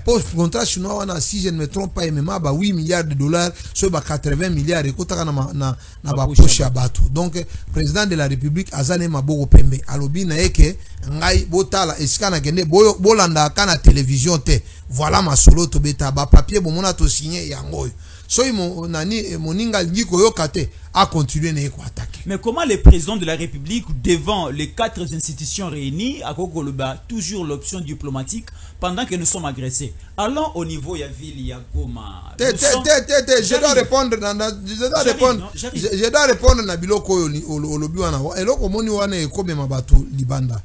pour contrat chinois wana si je ne me trompe pas MMA ba 8 milliards de dollars sur ba 80 milliards ekotaka na ba poche ya bato donc président de la République azane maboko pembe alobi na yeke ngai botala esikana kende bolanda kana télévision te voilà masolo to beta ba papier bomona to signer yango so nani moninga ngiko yokate a continuer na ko attaquer. Mais comment le président de la République devant les 4 institutions réunies a toujours l'option diplomatique pendant que nous sommes agressés? Allons au niveau ya ville ya Goma. Je dois répondre na biloko olobi wana eloko moni wana ekobe mabatu libanda.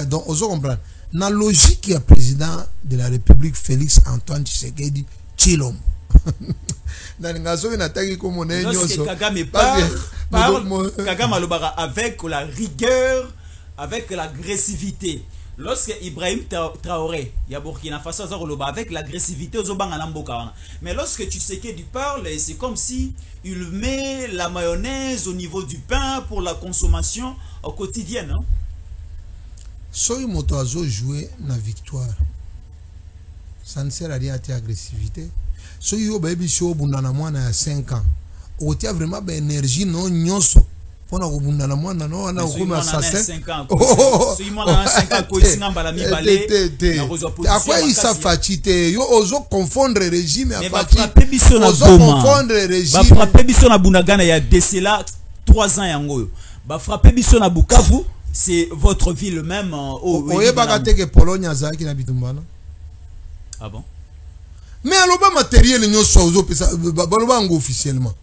Donc ozo comprendre na logique ya président de la République Félix Antoine Tshisekedi Tshilombo. Lorsque Kagame parle, Kagame alobara avec la rigueur, avec l'agressivité. Lorsque Ibrahim Traoré, ya Burkina Faso avec l'agressivité, mais lorsque Tshisekedi parle, c'est comme si il met la mayonnaise au niveau du pain pour la consommation au quotidien. Soy moto azo jouer na victoire. Ça ne sert à rien à tes agressivité. So yo baby show bundana mwana ya 5 ans otia vraiment ba énergie non nyonso pona ko bundana mwana no wana ko ma sasa 5 ans so yo mwana 5 ans ko isinga mbala mibale na kozo position akwa isa fatite yo ozo confondre régime ya fatite ozo confondre régime ba frapper biso na Bunagana ya Desela 3 ans yango ba frapper biso na Bukavu c'est votre ville même oyeba que Pologne azaki na bitumbana. Ah bon? Mais aloba matériel nyonso ozo pesa baloba ngo officiellement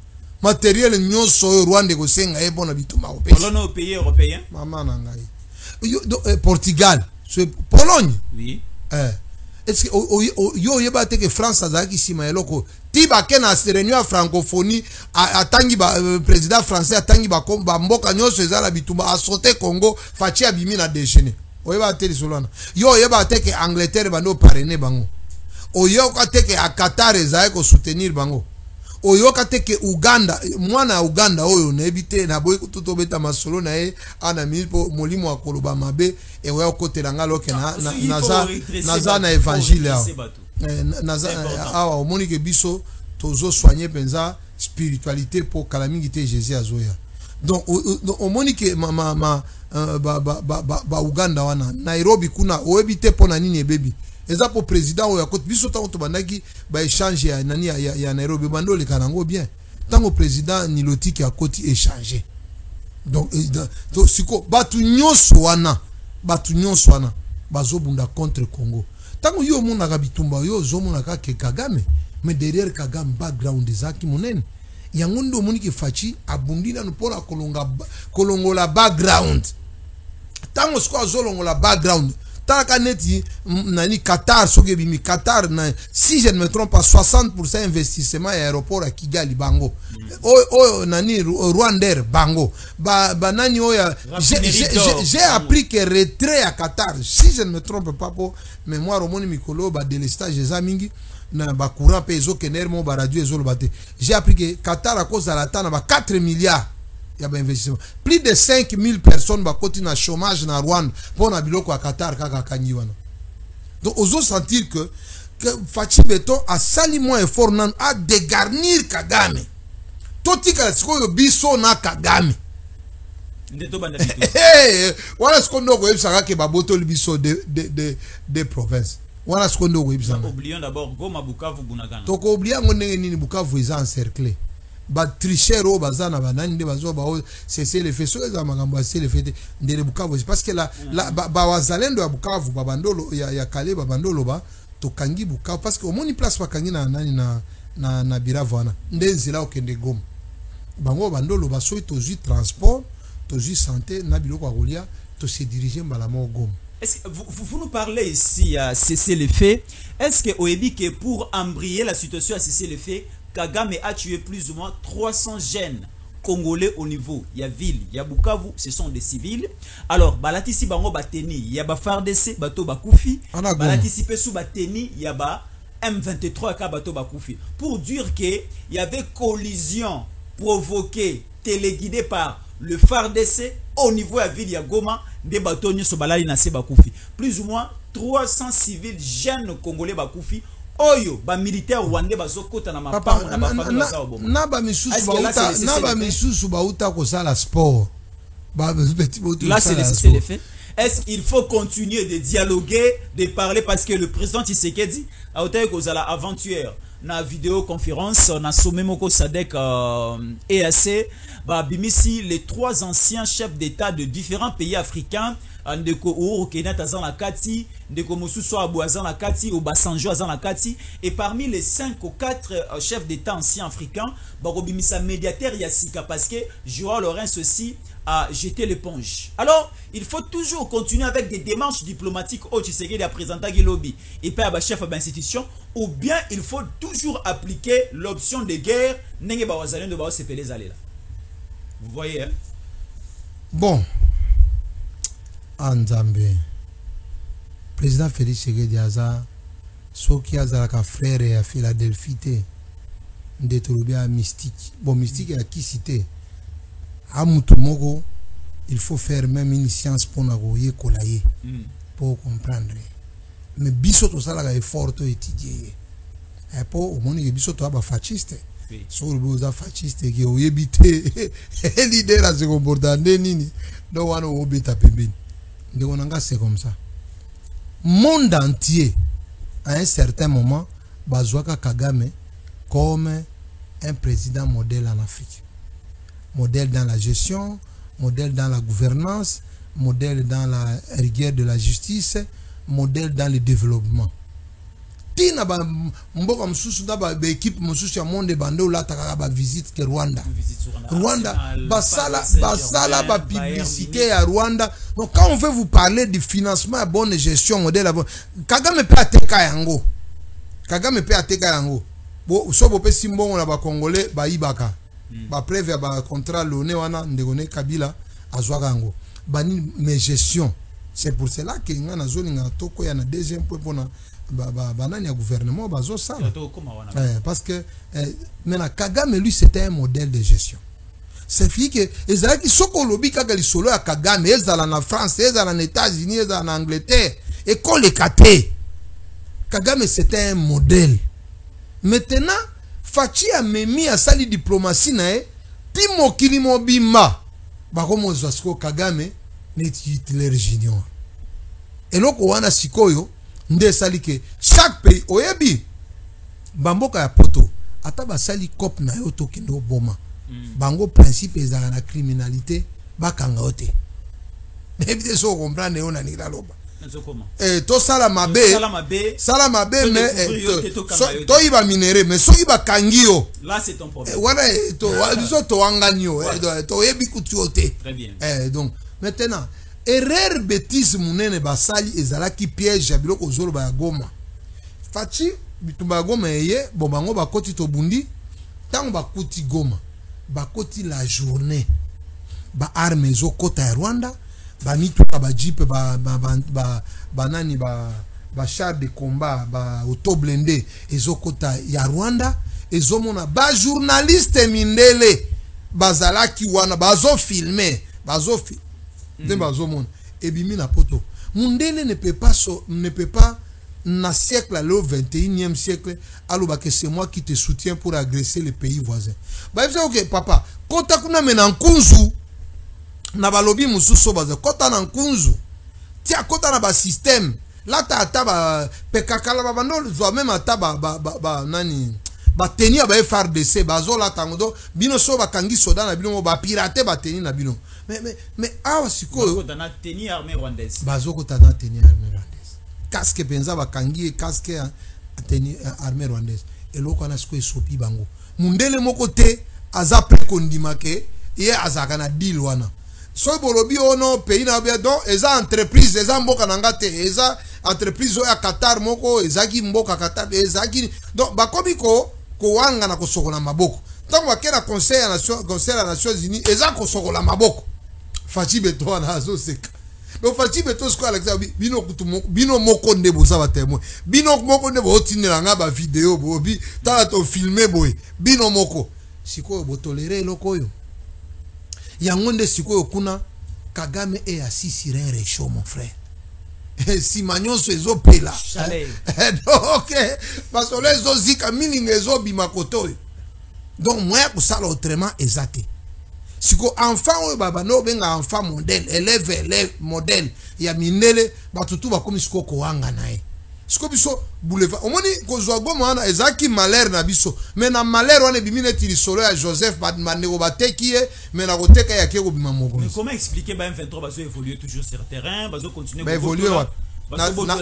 matériel nyonso Rwanda ko senga e bona bituma ko pesa Pologne au pays européen mama na ngai Portugal c'est Pologne oui est-ce que yo yeba te que France azaki sima eloko tiba ke na réunion francophonie atangi ba président français atangi ba mboka nyonso ezala bituma a sauter Congo fachi abimi na déjeuner oyeba te lisolo wana yo oyeba te ke Angleterre bando parrainer bango oyoka te ke a Qatar ezali ko soutenir bango oyoka te ke Uganda mwana Uganda oyo nebi te na boyi kututo beta masolo na ye ana milipo molimo akoloba mabe e oya kotela ngalo ke naza na évangile naza awa omoni ke biso tozo soigner penza spiritualité pour kalamingi te Jésus azoya donc omoni ke ba Uganda wana Nairobi kuna oyebi te pona nini ebebi eza po président oyo akoti biso tango to bandaki ba échange ya nani ya Nairobi bando le kanango bien tango président Nilotiki akoti échanger donc siko batu nyonso wana bazobunda contre Congo tango yo mona ka bitumba yo zo mona ka ke Kagame mais derrière Kagame background ezaki monene yango ndo moni ke fachi abundina no pona kolongola background tango siko azolongola background Taka neti nani Qatar sogebimi Qatar na si je ne me trompe pas 60% investissement à aéroport à Kigali bango nani Rwandair bango ba nani oya j'ai appris que retrait à Qatar si je ne me trompe pas pour mémoire au moni mikolo ba délestage des amingi na ba courant peso kenermo ba radio ezolo bate j'ai appris que Qatar à cause de la tana ba 4 milliards il y a investissement plus de 5000 personnes ba continuer à chômage na Rwanda pour na biloko à Qatar kaka kanyiwana donc ozo sentir que Fachi Beton a sali moins effort nan a dégarnir Kagame totika siko biso na Kagame ndeto banda wala siko ndoko yebisaka ke baboto biso de province wala siko ndoko yebisaka oublions d'abord Goma Bukavu Bunagana toko oublier ngone nini Bukavu est encerclé ba trichero bazana banani nde bazo ba cesser les faits so eza makambo cesser les faits ndele Bukavu parce que la ba wazalendo ya Bukavu babandolo ya kale babandolo ba to kangi Bukavu parce que au moni place ba kangi na nani na Biravo wana ndenzela okende Goma bango bandolo ba so to ju transport to ju santé na biloko akolia to se diriger mbalamo Goma. Est-ce que vous nous parlez ici à cesser les faits? Est-ce que oyebi que pour embrayer la situation à cesser les faits Kagame a tué plus ou moins 300 jeunes congolais au niveau. Il y a ville, il y a Bukavu, ce sont des civils. Alors, balatisi bango bateni, il y a ba FARDC, bato bakoufi. Balatisi pesu bateni, il y a ba M23 ka bato bakoufi. Pour dire que il y avait collision provoquée, téléguidée par le FARDC au niveau de la ville de Goma, des bateaux nyoso balali na se bakoufi. Plus ou moins 300 civils jeunes congolais bakoufi. Oyo ba militaire rwandais bazokota na mapango na ba famille za oboma na ba misusu bauta ko sala sport là c'est le fait. Est-ce qu'il faut continuer de dialoguer, de parler parce que le président Tshisekedi a été kozala avant-hier na vidéoconférence na sommet moko Sadek EAC ba bimisi les 3 anciens chefs d'État de différents pays africains ndeko Uhuru Kenyatta azan la kati ndeko Mosusu Aboazan la kati Obasanjo azan la kati et parmi les 5 ou 4 chefs d'État anciens africains bakobimisa médiateur Yassika parce que Joao Lawrence aussi a jeté l'éponge. Alors, il faut toujours continuer avec des démarches diplomatiques au Tshisekedi à présenter Gilobi et pas à chef d'institution ou bien il faut toujours appliquer l'option de guerre nenge ba wazalendo de ba sepele zalela. Vous voyez hein? Bon. Anzambe. Président Félix Tshisekedi aza soki azalaka frère ya Philadelphie te ndetolobia mystique. Bon mystique ya kisite. Moko, il faut faire même une science pour nagoyer kolaye pour comprendre. Mais biso to sala ga effort to étudier. Et pour au monde biso to ba fasciste. So le boza fasciste qui oyebité leader à se comporter nini do wana obeta pembeni. De onanga c'est comme ça. Monde entier à un certain moment bazwaka Kagame comme un président modèle en Afrique. Modèle dans la gestion, modèle dans la gouvernance, modèle dans la rigueur de la justice, modèle dans le développement. Tina ba mboka msusu da ba équipe msusu ya monde bando la taka ba visite ke Rwanda. Rwanda basala ba publicité à Rwanda. Donc quand on veut vous parler du financement à bonne gestion modèle Kagame peut ateka yango. Kagame peut ateka yango. Bo so bo pe simbongo na ba congolais ba ibaka. Ba preuve ba contrat lone wana ndegone Kabila azwaka yango bani mais gestion C'est pour cela que nga na zone nga toko ya na deuxième point pour na banani ya gouvernement bazo ça. Parce que maintenant Kagame lui c'était un modèle de gestion. C'est fait que ezalaki soko lobi kaka lisolo ya Kagame ezala na France, ezala na États-Unis, ezala na Angleterre et kolekate. Kagame c'était un modèle. Maintenant Fachi a memi a sali diplomatie na e pi mokili mobimba bakomo zasko Kagame neti Hitler Junior. Eloko wana sikoyo nde sali ke chaque pays oyebi bamboka ya poto ata basali cop na yo to kendo boma bango principe ezala na criminalité bakanga ote ebide so comprendre on ani la loba to sala mabe mais to iba minéré mais so iba kangio là c'est ton problème voilà to wanganyo to yebi kutuote très bien donc maintenant erreur bêtise munene basali ezalaki piège ya biloko zolo ba Goma Fachi bitumba Goma eye bon bango bakoti to bundi tango bakuti Goma bakoti la journée ba arme zo kota ya Rwanda ba mituka ba jeep ba nani ba char de combat ba auto blindé ezo kota ya Rwanda ezomona ba journaliste mindele bazalaki wana bazo filmer et bimi na poto mundele ne peut pas na siècle le 21e siècle aloba que c'est moi qui te soutiens pour agresser les pays voisins ba OK papa kota kuna mena nkunzu na balobi mususu baza kota na nkunzu tia kota na ba système là ta ba pekakala ba bando zo même ata ba nani ba tenir ba FRDC bazo la tango bino so ba kangi soda na bino ba pirater ba tenir na bino mais awa sikoyo na tenir armée rwandaise bazo ko tana tenir armée rwandaise casque penza ba kangi casque tenir armée rwandaise eloko na sikoyo sopi bango mundele moko te aza pre kondima ke ye azaka na deal wana so bolobi ono pays na bia donc eza entreprise eza mboka na ngate eza entreprise ya Qatar moko ezaki mboka Qatar ezaki donc bakomi ko wanga na kosokola maboko tango bakena conseil ya Nations Unies eza kosokola maboko Fachi beto na azo seka donc Fachi beto sko Alexander bino kutu bino moko nde boza ba témoin bino moko nde bo tinela nga ba vidéo bobi tala to filmer boy bino moko sikoyo botolere eloko yo yango nde sikoyo kuna Kagame e asisi rere show mon frère si manyoso ezo pela donc parce que les ozika mining ezo bimakoto donc moi ko sala autrement exact siko enfant oyo baba no benga enfant modèle élève modèle ya minele batutu bakomi siko ko wanga nae siko biso boulevard omoni ko zwa Goma wana ezaki malheur na biso mais na malheur wana bimine tili solo ya Joseph Badmaneko bateki mais na koteka ya keko bima moko mais comment expliquer ba M23 bazo évoluer toujours sur terrain bazo continuer évoluer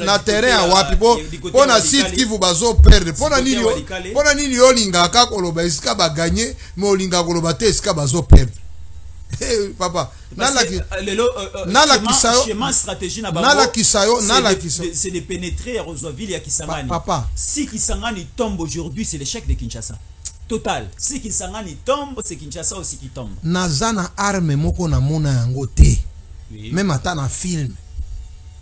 na terrain wapi po na site qui vous bazo perdre pona nini olinga ka koloba iska ba gagner mais olinga koloba te iska bazo perdre papa nala kisayo c'est de pénétrer à Roswaville et à Kisangani. Papa si Kisangani tombe aujourd'hui c'est l'échec de Kinshasa total si Kisangani tombe c'est Kinshasa aussi qui tombe nazana arme moko na mona yango te même ata na film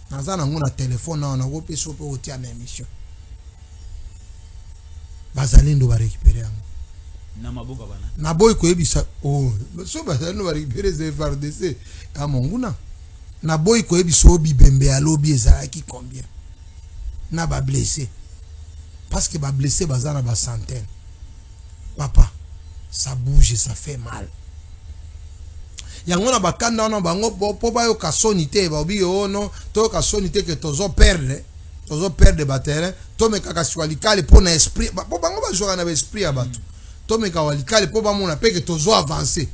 nazana ngona téléphone na go peso pe otia na émission bazalendo ba récupérer yango na maboka bana na boy ko ebisa so bazalendo ba récupérer ze FRDC a monguna na boy ko ebisa obibembe alobi ezalaki combien na ba blessé parce que ba blessé bazana ba centaine papa ça bouge ça fait mal yango na bakanda na bango po ba yo kasoni te ba obi yo no to kasoni te que tozo perdre ba terrain to me kaka swalikale po na esprit po bango ba jouer na esprit ya bato to me ka walikale po ba mona pe que tozo avancer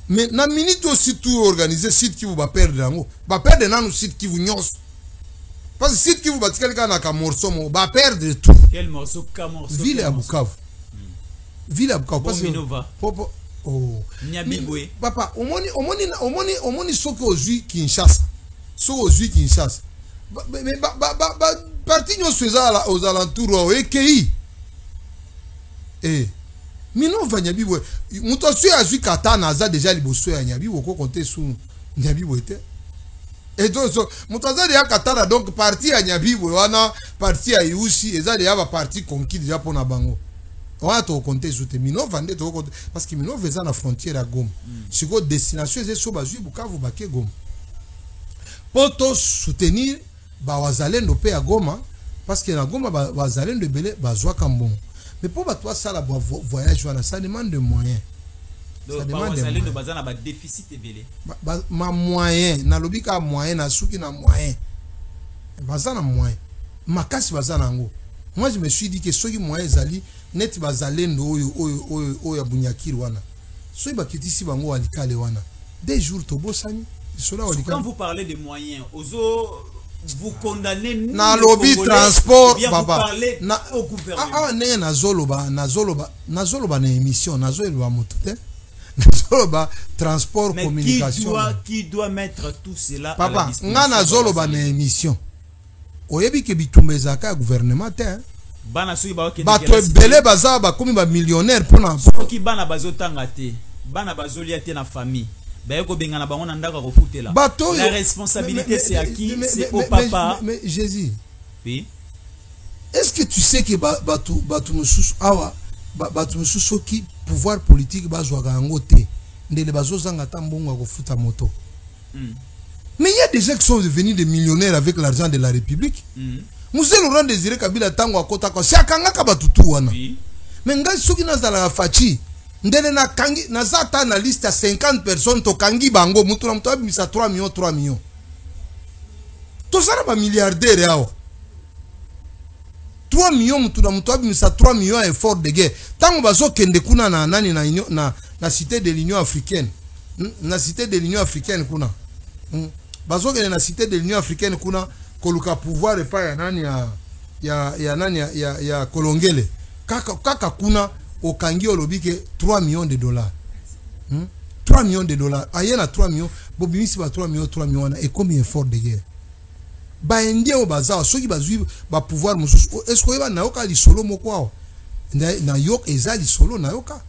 mais na minute aussi tout organiser site qui vous va perdre yango ba perdre na no site qui vous nyos parce que site qui vous batikali kana ka morceau mo ba perdre tout quel morceau ka morceau ville à Bukavu ville à Bukavu parce que oh Nyabibwe papa omoni soki ozwi Kinshasa mais parti nyonso eza aux alentours ao ekei mino va Nyabibwe muto asi azwi katana aza déjà liboso ya Nyabibwe ko konte su Nyabibwe te et donc mutazali ya katana donc parti ya Nyabibu wana parti ya Iusi ezali ya ba parti conquis déjà pour na bango on to compter zoute Minova nde to compter parce que Minova eza na frontière ya Goma siko destination eze so bazui Bukavu bake Goma poto soutenir ba wazalendo pe ya Goma parce que na Goma ba wazalendo belé bazwa kambon mais pour ba toi ça la voyage wana ça demande de moyens. Ça demande des moyens. Ba déficit belé ma moyen na lobika moyen na suki na moyen bazana moyen makasi bazana ngo. Moi je me suis dit que ceux qui moyen zali net bazalendo oyo ya Bunyakiri wana so ba kitisi bango alikale wana des jours to bosani cela alikale. Quand vous parlez de moyens vous condamnez na lobby transport baba na au gouvernement nazoloba na émission nazoloba motute nazoloba transport mais communication qui doit mettre tout cela papa à la disposition nga nazoloba na émission oyebi ke bitumba ezaka gouvernement te bana soki ba okende bato ebele baza bakomi ba millionnaire pona soki bana bazotanga te bana bazolia te na famille baeko bengana bango na ndaka kofutela la responsabilité c'est à qui? C'est au papa. Mais Jésus, oui, est-ce que tu sais que batu mususu awa batu mususu ki pouvoir politique bazwa gango te ndele bazozanga tambongo kofuta moto mais il y a des gens qui sont devenus des millionnaires avec l'argent de la République. Mzee Laurent Désiré Kabila tango akota ko siakanga ka batutu wana mais ngai soki nazala fachi ndele na kangi nazata na liste ya 50 personnes to kangi bango mutu na mutu abimisa 3 millions to sara ba milliardaire awa 3 millions mutu na mutu abimisa 3 millions effort de guerre tango bazo kende kuna na nani na cité de l'Union africaine na cité de l'Union africaine kuna bazo kende na cité de l'Union africaine kuna koluka pouvoir epa ya nani ya nani ya Kolongele kaka kuna okangi olobike 3 millions de dollars 3 millions de dollars ayena 3 millions bobimisi ba 3 millions wana et combien effort de guerre ba indien o baza soki bazui ba pouvoir mususu est-ce que ba na yoka li solo moko na yok ezali solo na yoka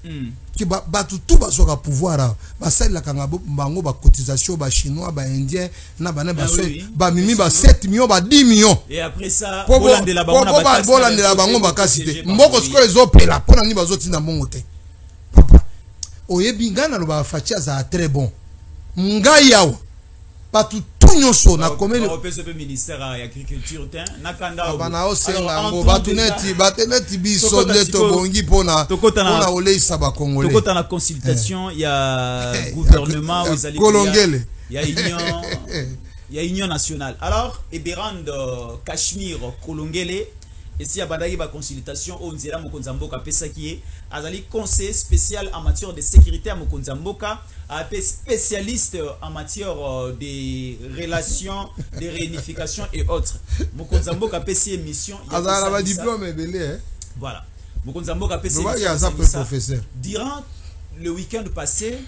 ki ba tout basoka pouvoir ba sali la kanga bango ba cotisation ba chinois ba indien na bana ba so ba mimi ba 7 millions ba 10 millions et après ça bolandela bango ba kasite mboko siko ezopela pona ni bazotinda mbongo te papa oyebi ngana lo ba fachi za très bon ngai yawo pas tout nyonso na komene au ministère de l'agriculture nakanda bana osenga ngo bateneti biso neto bongi pona oleisa ba congolais tokota na consultation ya gouvernement aux alliés Kolongele ya union nationale alors Eberand Kashmir Kolongele ici à Badaï ba consultation au Nzela Mokonzamboka pesaki azali conseiller spécial en matière de sécurité à Mokonzamboka a spécialiste en matière de relations de réunification et autres Mokonzamboka pesi émission azala ba diplôme belé voilà Mokonzamboka pesi professeur durant le week-end passé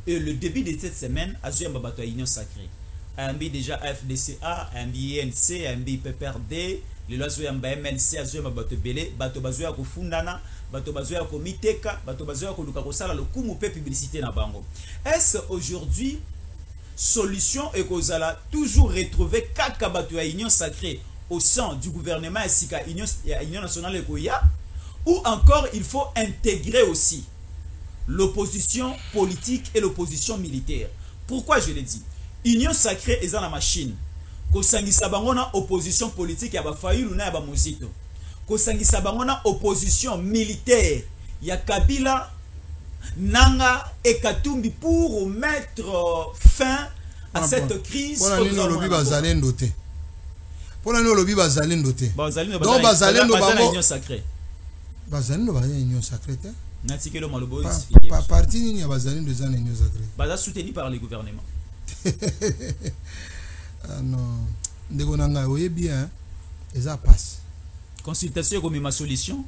et le début de cette semaine a joué Mbabato à Union Sacrée ambi déjà FDCA ambi INC ambi PPRD le lozo ya MNC azoya bato belé bato bazoya ko fundana bato bazoya ko miteka bato bazoya ko luka ko sala le kumu pe publicité na bango. Est-ce aujourd'hui solution et kozala toujours retrouver kaka bato ya union sacrée au sein du gouvernement sika union nationale ekoya ou encore il faut intégrer aussi l'opposition politique et l'opposition militaire. Pourquoi je l'ai dit? Union sacrée est dans la machine. Kosangisa bango na opposition politique ya ba Fayulu na ya ba Mozito. Kosangisa bango na opposition militaire ya Kabila Nanga et Katumbi pour mettre fin à cette crise. Pour nous lobi bazalendo te. Pour nous lobi bazalendo te. Donc bazalendo bango union sacrée. Bazalendo ba union sacrée te. Natikelo malobo pas parti ni ya bazalendo za union sacrée. Baza soutenu par le gouvernement. Ah non, ndeko nanga oye bien, eza passe. Consultation comme ma solution.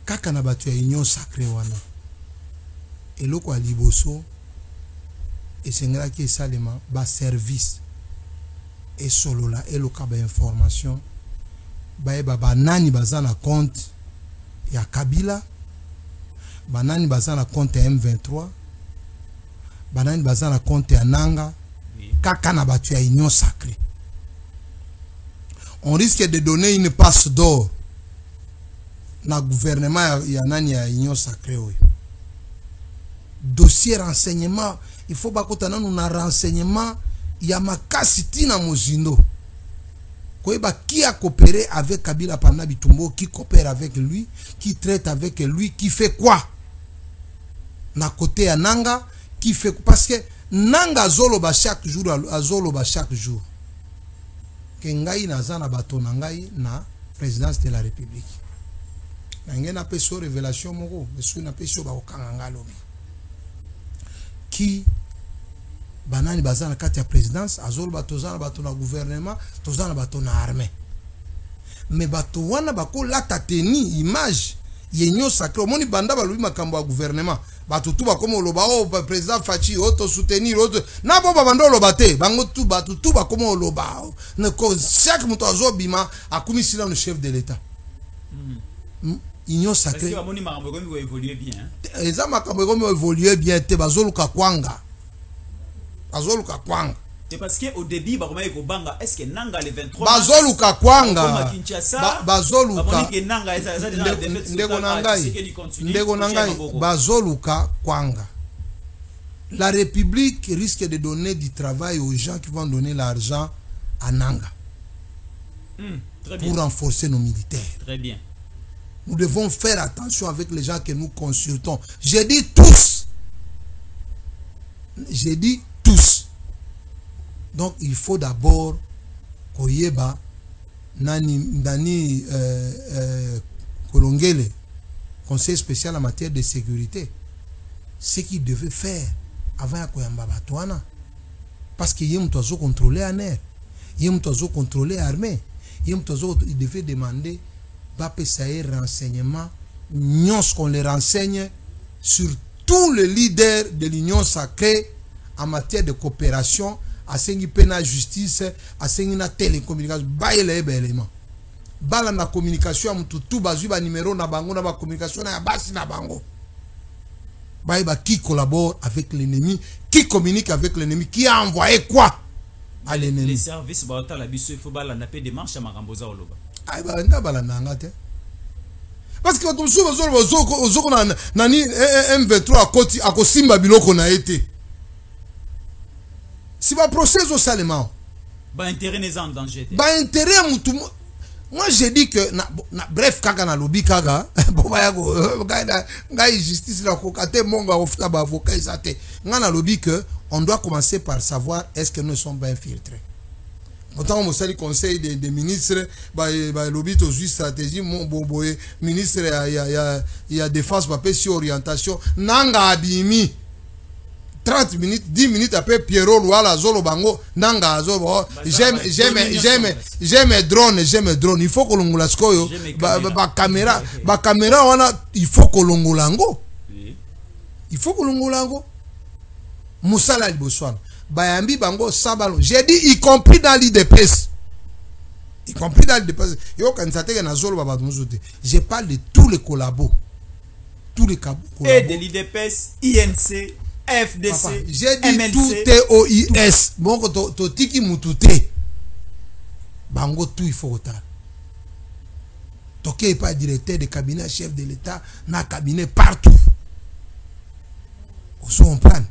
Kaka na batu ya union sacrée wana. Eloko a liboso esengela ki esalema ba service et solo la eloka ba information ba eba banani baza na compte ya Kabila, banani baza na compte ya M23, banani baza na compte ya Nanga kaka na batu ya union sacrée. On risque de donner une passe d'or na gouvernement ya nani ya union sacrée. Dossier renseignement, il faut bakota nanu na renseignement ya makasi tina mozindo. Koyeba qui a coopéré avec Kabila pendant Bitumbo, qui coopère avec lui, qui traite avec lui, qui fait quoi? Na côté ya Nanga, qui fait quoi? Parce que Nanga zoloba chaque jour, azoloba chaque jour. Que ngai nazana bato nangai na présidence de la République. Nangai na peso révélation moko, besu na peso ba okanga lobi. Qui banani bazana kati ya présidence azoloba tozana bato na gouvernement, tozana bato na armée. Mais bato wana bako lata teni image yenyo sacré moni banda balobi makambo ya gouvernement. Bato tu ba komo loba o président Fachi auto soutenir auto na bo bando loba te bango tu bato tu ba komo loba ne ko chaque moto azobima akumi sila le chef de l'état. Union sacrée. Parce que bamoni makambo ko évoluer bien. Eza makambo ko évoluer bien te bazoluka kwanga. Bazoluka kwanga. C'est parce que au début ba komay ko banga est-ce que Nanga le 23 bazoluka kwanga bazoluka ndeko nangai bazoluka kwanga. La République risque de donner du travail aux gens qui vont donner l'argent à Nanga pour renforcer nos militaires. Très bien. Nous devons faire attention avec les gens que nous consultons. J'ai dit tous. J'ai dit tous. Donc il faut d'abord koyeba nani Kolongele, conseil spécial en matière de sécurité, ce qu'il devait faire avant ya koyamba batwana, parce que yé mtozo contrôler en air, yé mtozo contrôler armée, yé mtozo il devait demander ba pesaye renseignement nyons qu'on les renseigne sur tous les leaders de l'union sacrée en matière de coopération. Asengi pena justice, asengi na télécommunication, baile élément. Bala na communication mututu bazui ba numéro na bango na ba communication na basi na bango. Baïba qui collabore avec l'ennemi, qui communique avec l'ennemi, qui a envoyé quoi à l'ennemi. Les services bata la biso il faut bala na pe démarche makamboza oloba. Ay ba nga bala na ngate. Parce que tout zo na nani M23 akoti akosimba biloko na été. Si va procès au salement. Ba intérêt n'est en danger. Ba intérêt mutu. Moi j'ai dit que bref kaka na lobby kaka boba yako ngai justice la kokate monga ofuta ba avocat isate. Nga na lobby que on doit commencer par savoir est-ce que nous sommes bien infiltrés. Autant on sali conseil des ministres ba lobby to juste stratégie mon boboé ministre il y a défense ba si orientation nanga abimi 30 minutes, 10 minutes après Pierrot Louala Zolo Bango, Nanga Zolo, j'aime drone, il faut que l'on la scoyo, caméra, il faut que l'on lango. Il faut que l'on lango. Moussala Boswan, Bayambi Bango Sabalo, j'ai dit y compris dans l'IDPS. Y compris dans l'IDPS. Yo quand ça t'est na Zolo Baba Mouzoute. Je parle de tous les collabos. Tous les collabos. Et de l'IDPS, INC. FDC, j'ai dit MLC, tout TOIS. Bon, to tiki mutute. Bango tout il faut autant. Toké pas directeur de cabinet, chef de l'État, na cabinet partout. On se comprend.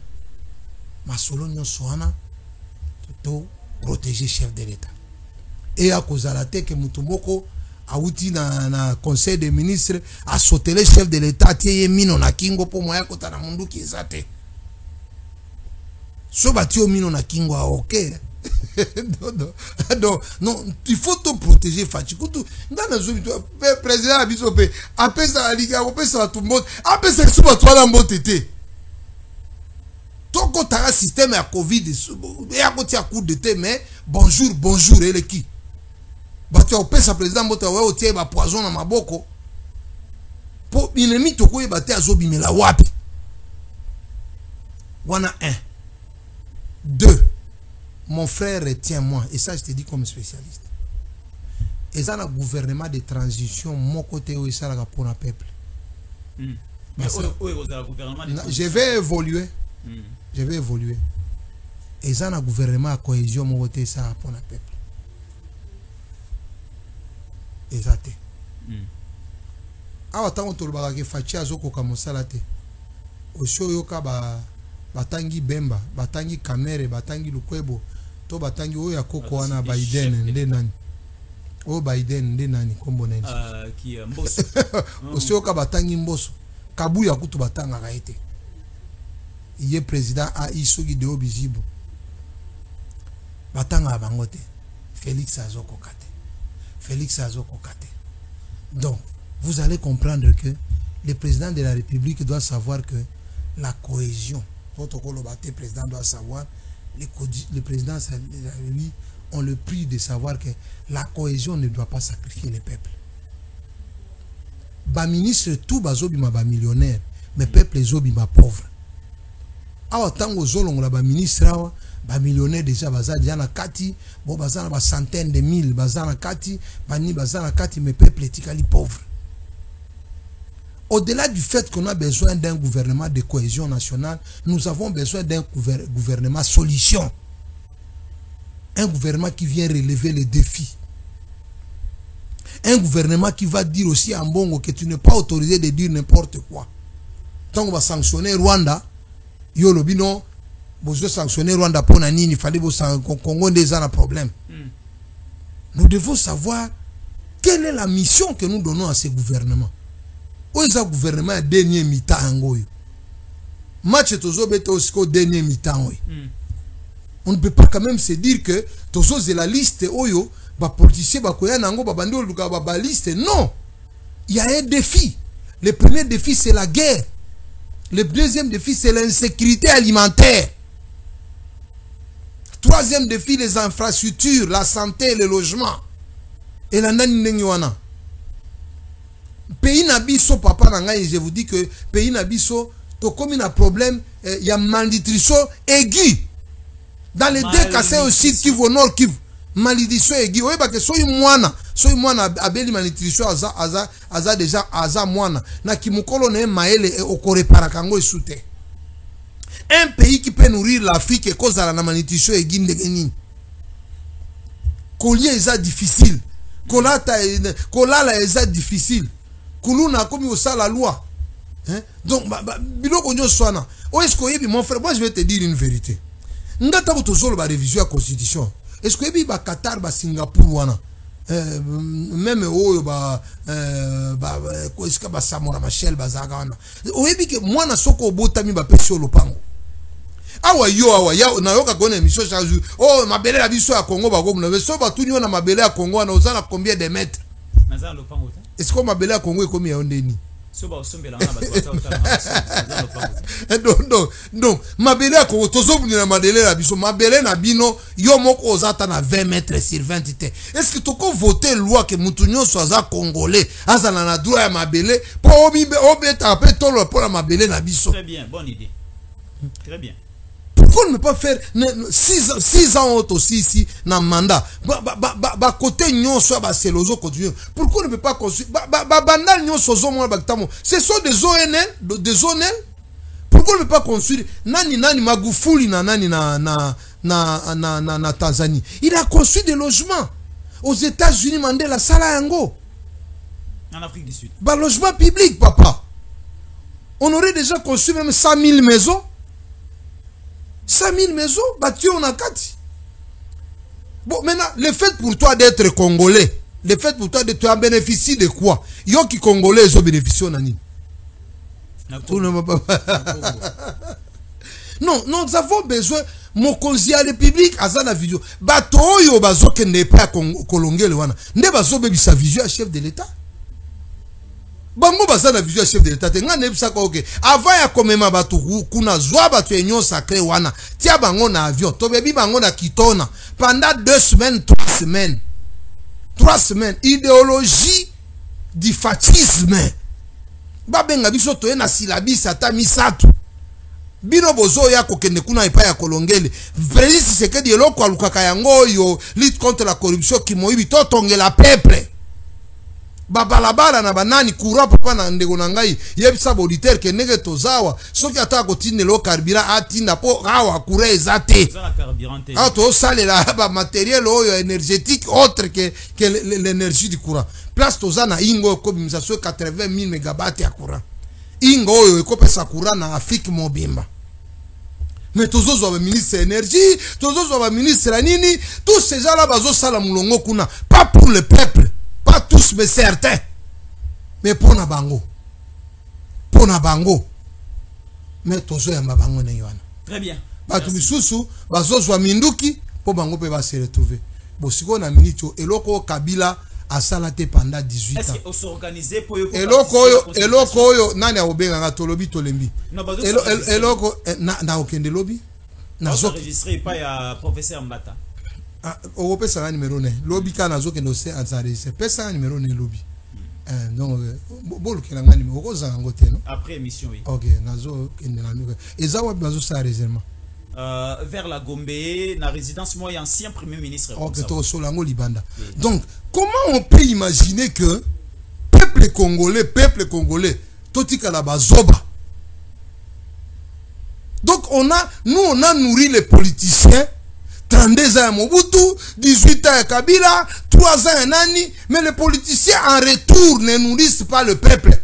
Ma solo nyon soana, to protéger chef de l'État. Et à cause de la tête que Mutumoko a outi na conseil des ministres a sauté le chef de l'État tiye mino na kingo po moya kota na mundu ki ezate. So batio mino na kingo a ok. Non, il faut te protéger Fachi. Ndana zo président abisope apesa aliga apesa tumbo apesa suba twala mbotete. Toko tara système ya Covid et à côté à coup de thé mais bonjour et le qui. Batio apesa président mbota wa otie ba poison na maboko. Po ennemi toko e baté azobi mela wapi. Wana 1. 2. Mon frère retiens-moi, et ça je te dis comme spécialiste. Et ça, le gouvernement de transition, mon côté, où ça pour le peuple. Mais je vais évoluer. Je vais évoluer. et ça na gouvernement à cohésion mon côté ça pour le peuple exact awa tango tolobaka ke fachi azokoka mosala te osho yoka batangi Bemba batangi Kamere batangi Lukwebo to batangi oyo akoko wana Biden nde nani o Biden nde nani kombo nani qui Mbosso osho yoka batangi Mbosso Kabuya kutu batanga kaite iye président a isogi de obizibu batanga bango te Félix azokokate donc vous allez comprendre que le président de la République doit savoir que la cohésion, le président doit savoir, le président lui on le prie de savoir que la cohésion ne doit pas sacrifier le peuple. Ba ministre tout bazobima ba millionnaire, mais peuple zobima pauvre. Awa tango zolongola ba ministre awa ba millionnaire déjà baza déjà na kati, bon baza na ba centaines de mille baza na kati, bani baza na kati mais peuple etikali pauvre. Au-delà du fait qu'on a besoin d'un gouvernement de cohésion nationale, nous avons besoin d'un gouvernement solution. Un gouvernement qui vient relever les défis. Un gouvernement qui va dire aussi à Mbongo que tu n'es pas autorisé de dire n'importe quoi. Tant qu'on va sanctionner Rwanda, yo lobino, vous sanctionner Rwanda pour nani, il fallait que Congo déjà un problème. Nous devons savoir quelle est la mission que nous donnons à ce gouvernement. Où est ce gouvernement dernier mi-temps angoyo? Match tozo bete au dernier mi-temps. On ne peut pas quand même se dire que tozo c'est la liste oyo ba politicien ba koya nango ba bandi oluka ba liste. Non. Il y a un défi. Le premier défi c'est la guerre. Le deuxième défi c'est l'insécurité alimentaire. Troisième défi les infrastructures, la santé, le logement. Et la nani nengiwana. Pays nabiso papa nangai, je vous dis que pays nabiso to comme un problème il y a malnutrition aiguë dans les deux cas c'est aussi qui vont nord qui malnutrition aiguë oui parce que soy mwana abeli malnutrition aza déjà aza mwana na kimukolo ne maele okorepara kango esute un pays qui peut nourrir l'Afrique et cause à la malnutrition aiguë ndengeni collier est difficile kolala est difficile Kuluna comme au la loi. Hein? Donc, biloko nyo swana. Est-ce que mon frère, moi je vais te dire une vérité. Ngata ko solo ba révision la constitution. Est-ce que ba Qatar ba Singapour wana même oyo ba ko iska ba Samora Machel bazaga wana. Oyebi ke mwana soko botami ba pesio lopango. Awa ya na yoka kone mission chaque jour. Oh mabele la biso ya Congo ba ko mna so ba tunyo na mabele ya Congo na ozana combien de mètres? Nazana lopango. Est-ce que ma belle Congo est comme Yaoundé? Donc, ma belle Congo, ma belle na bino, yo moko ozata na 20 mètres sur 20. Est-ce que tu peux voter loi que Moutounio soit congolais, azana na droit à ma belle, pour obéta après tout le pour ma belle na biso? Très bien, bonne idée. Très bien. Pourquoi ne pas faire 6 ans aussi ici dans le mandat? Côté nyon soit baselozo continue. Pourquoi ne peut pas construire? Bandal nyon sozo mo baktamo. Ce sont des ONL, des ONL. Pourquoi ne peut pas construire? Nani Magufuli na nani na Tanzanie. Il a construit des logements aux États-Unis. Mandela sala yango. En Afrique du Sud. Logement public, papa. On aurait déjà construit même 100 000 maisons. 100 000 maisons bâties en Akati. Bon, maintenant, le fait pour toi d'être congolais, le fait pour toi de tu as bénéficié de quoi? Yo qui congolais, ils ont bénéficié de nani? Non, nous avons besoin. Mon conseiller à la République, à la vidéo. Bato yo bazo qui n'est pas colongé le wana. Ne bazo bebi sa vision à chef de l'État. Bango baza na vision chef de l'État nga nebisa ko ke avant ya komema batu kuna zwa batu enyo sacré wana tia bango na avion to bebi bango na kitona pendant 2 semaines 3 semaines idéologie du fascisme babenga biso to na silabisa ata misatu bino bozo ya kokende kuna epa ya kolongele président c'est que dieloko alukaka yango yo lutte contre la corruption qui moyibi to tongela peuple babalabala na banani courant papa na ndeko na ngai yebisa auditeur ke ndenge tozawa soki ata kotindela carburant atinda po awa courant ezate to salela ba matériel oyo énergétique autre que l'énergie du courant place toza na ingo ko bimisa so 80,000 mégawatts ya courant ingo oyo ekopesa courant na Afrique mobimba. Mais tozozo ba ministre énergie tozozo ba ministre nini tous ces gens là bazo sala mulongo kuna pas pour le peuple. Pas tous, mais certains. Mais pour na bango. Pour na bango. Mais tozo ya mabango na yoana. Très bien. Batu misusu, bazozwa minduki, po bango pe ba se retrouver. Bosiko na minito, eloko Kabila asala te pendant 18 ans. Est-ce qu'on s'organise pour yo? Eloko oyo, nani a obenga nga tolobi tolembi. Eloko, na okende lobi? Na zo enregistré pas ya professeur Mbata. Au pesa numéro ne lobby kana zo kendo se anzarese pesa numéro ne lobby donc bolu kena ngani numéro ko za ngote no après émission oui. OK nazo kende na numéro ezawa bazo sa réservement vers la Gombe na résidence moi ancien premier ministre. OK to solango libanda. Donc comment on peut imaginer que peuple congolais totika la bazoba. Donc nous on a nourri les politiciens 32 ans à Mobutu, 18 ans à Kabila, 3 ans à Nani, mais les politiciens en retour ne nourrissent pas le peuple.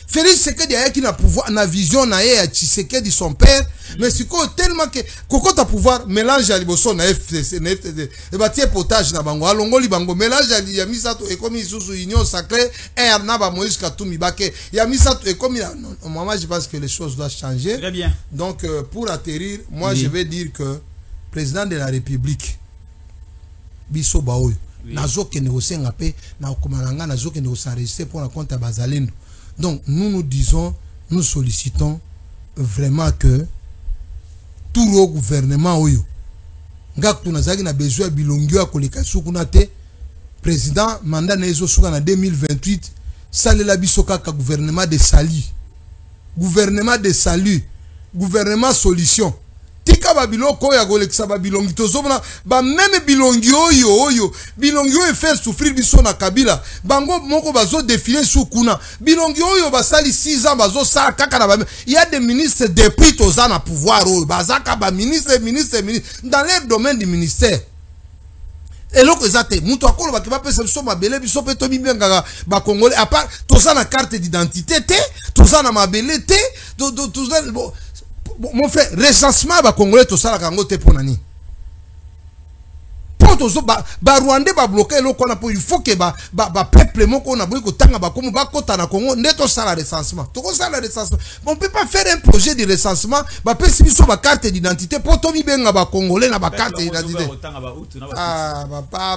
Félix Tshisekedi a qui n'a pouvoir, na vision na ye Tshisekedi son père, mais c'est quoi tellement que koko ta pouvoir mélange à liboso na FCC, et bâtir potage na bango, alongo li bango mélange à yamisato et comme sous union sacrée, et na ba Moïse Katumbi bake, yamisato et comme moi je pense que les choses doivent changer. Très bien. Donc pour atterrir, moi je vais dire que président de la République biso baoyo nazo ke négocier ngapé na komananga nazo ke négocier pour la compte à Bazalendo. Donc nous disons, nous sollicitons vraiment que tout le gouvernement oyo ngak tunazaki na besoin bilongio akoleka sukuna te président mandat na ezo suka na 2028 salela biso kaka gouvernement de gouvernement solution tika ba biloko ya kolekisa ba bilongi tozomona ba même bilongi oyo faire souffrir biso na Kabila bango moko bazo défiler sukuna bilongi oyo basali 6 ans bazo sala kaka na ba il y a des ministres depuis toza na pouvoir oyo bazaka ba ministre dans leur domaine du ministère eloko ezate mutu akolo bakiba pesa biso mabele biso pe to bibengaka ba congolais à part toza na carte d'identité te toza na mabele te toza mon frère, recensement ba congolais to sala kango te ponani. Poto ba Rwandais ba bloquer lo kona po il faut que ba peuple moko na boyi ko tanga ba komo ba kota na Congo neto sala recensement. To ko sala recensement. On peut pas faire un projet de recensement ba pesi biso ba carte d'identité poto mi benga ba congolais na ba carte d'identité. Ah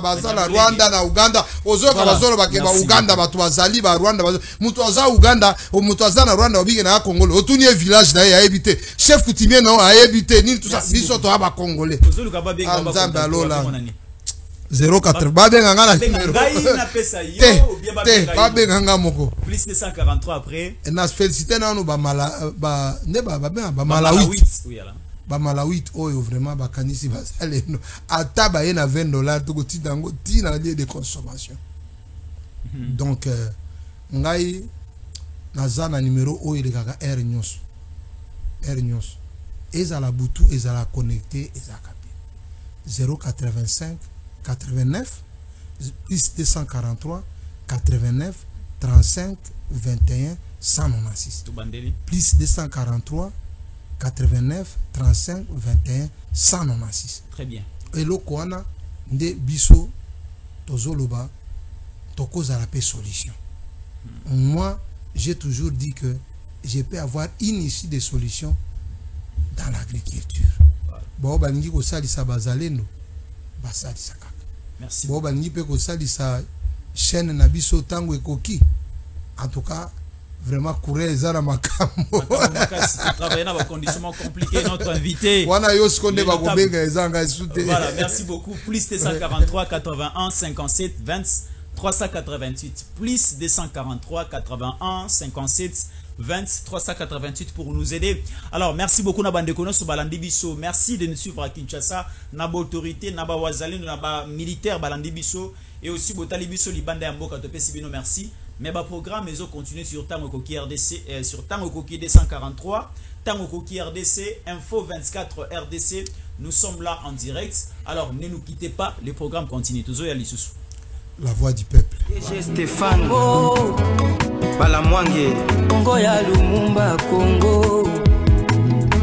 ba sala Rwanda na Uganda ozoka bazolo ba ke ba Uganda ba to bazali ba Rwanda mutu aza Uganda o mutu aza na Rwanda obige na Congolais otunye village na ya habité chef coutumier non a habité ni tout ça biso to ba congolais. Ozoka ba benga ba Congolais. 04 babenga ngana numéro babenga moko plus 243 après na félicité nanu ba mala ba ne ba malawit ba malawit oyo vraiment ba kanisi basaleno ata ba yena $20 to kotinda ngo tina lieu de consommation. Donc ngai nazana numéro oyo le kaka R nyos ezala butu ezala connecté ezaka 085 89 plus 243 89 35 21 196 plus 243 89 35 21 196. Très bien. Et le koana nde biso tozoloba tokoza la paix solution. Moi j'ai toujours dit que je peux avoir une issue de solution dans l'agriculture. Bon balingi ko salisa bazalendo basalisa kaka. Merci. Bon balingi pe ko salisa chaîne na biso tango ekoki. En tout cas vraiment courir ezala makambo. Travailler dans des conditions compliquées notre invité. Wana yo skonde ba kobenga ezanga sute. Voilà, merci beaucoup. Plus 243 81 57 20 388 plus 243 81 57 20 388 pour nous aider. Alors merci beaucoup na bande kono so balandi biso. Merci de nous suivre à Kinshasa. Na ba autorité, na ba wazali, na ba militaire balandi biso. et aussi Botali Biso Libanda ya Mboka Topé Sibino merci. Mais le programme ils ont continué sur Tango Koki RDC, sur Tango Koki 243, Tango Koki RDC, Info 24 RDC. Nous sommes là en direct. Alors ne nous quittez pas, le programme continue. La voix du peuple. Stéphane Balamwange Congo ya Lumumba Congo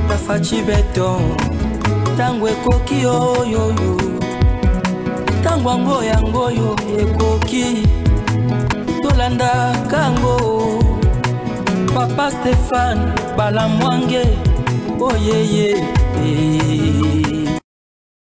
Tafachi Beton Tango ekoki yo yo yo Tango ngoyo ekoki Tolanda kango Papa Stéphane Balamwange Oh yeah yeah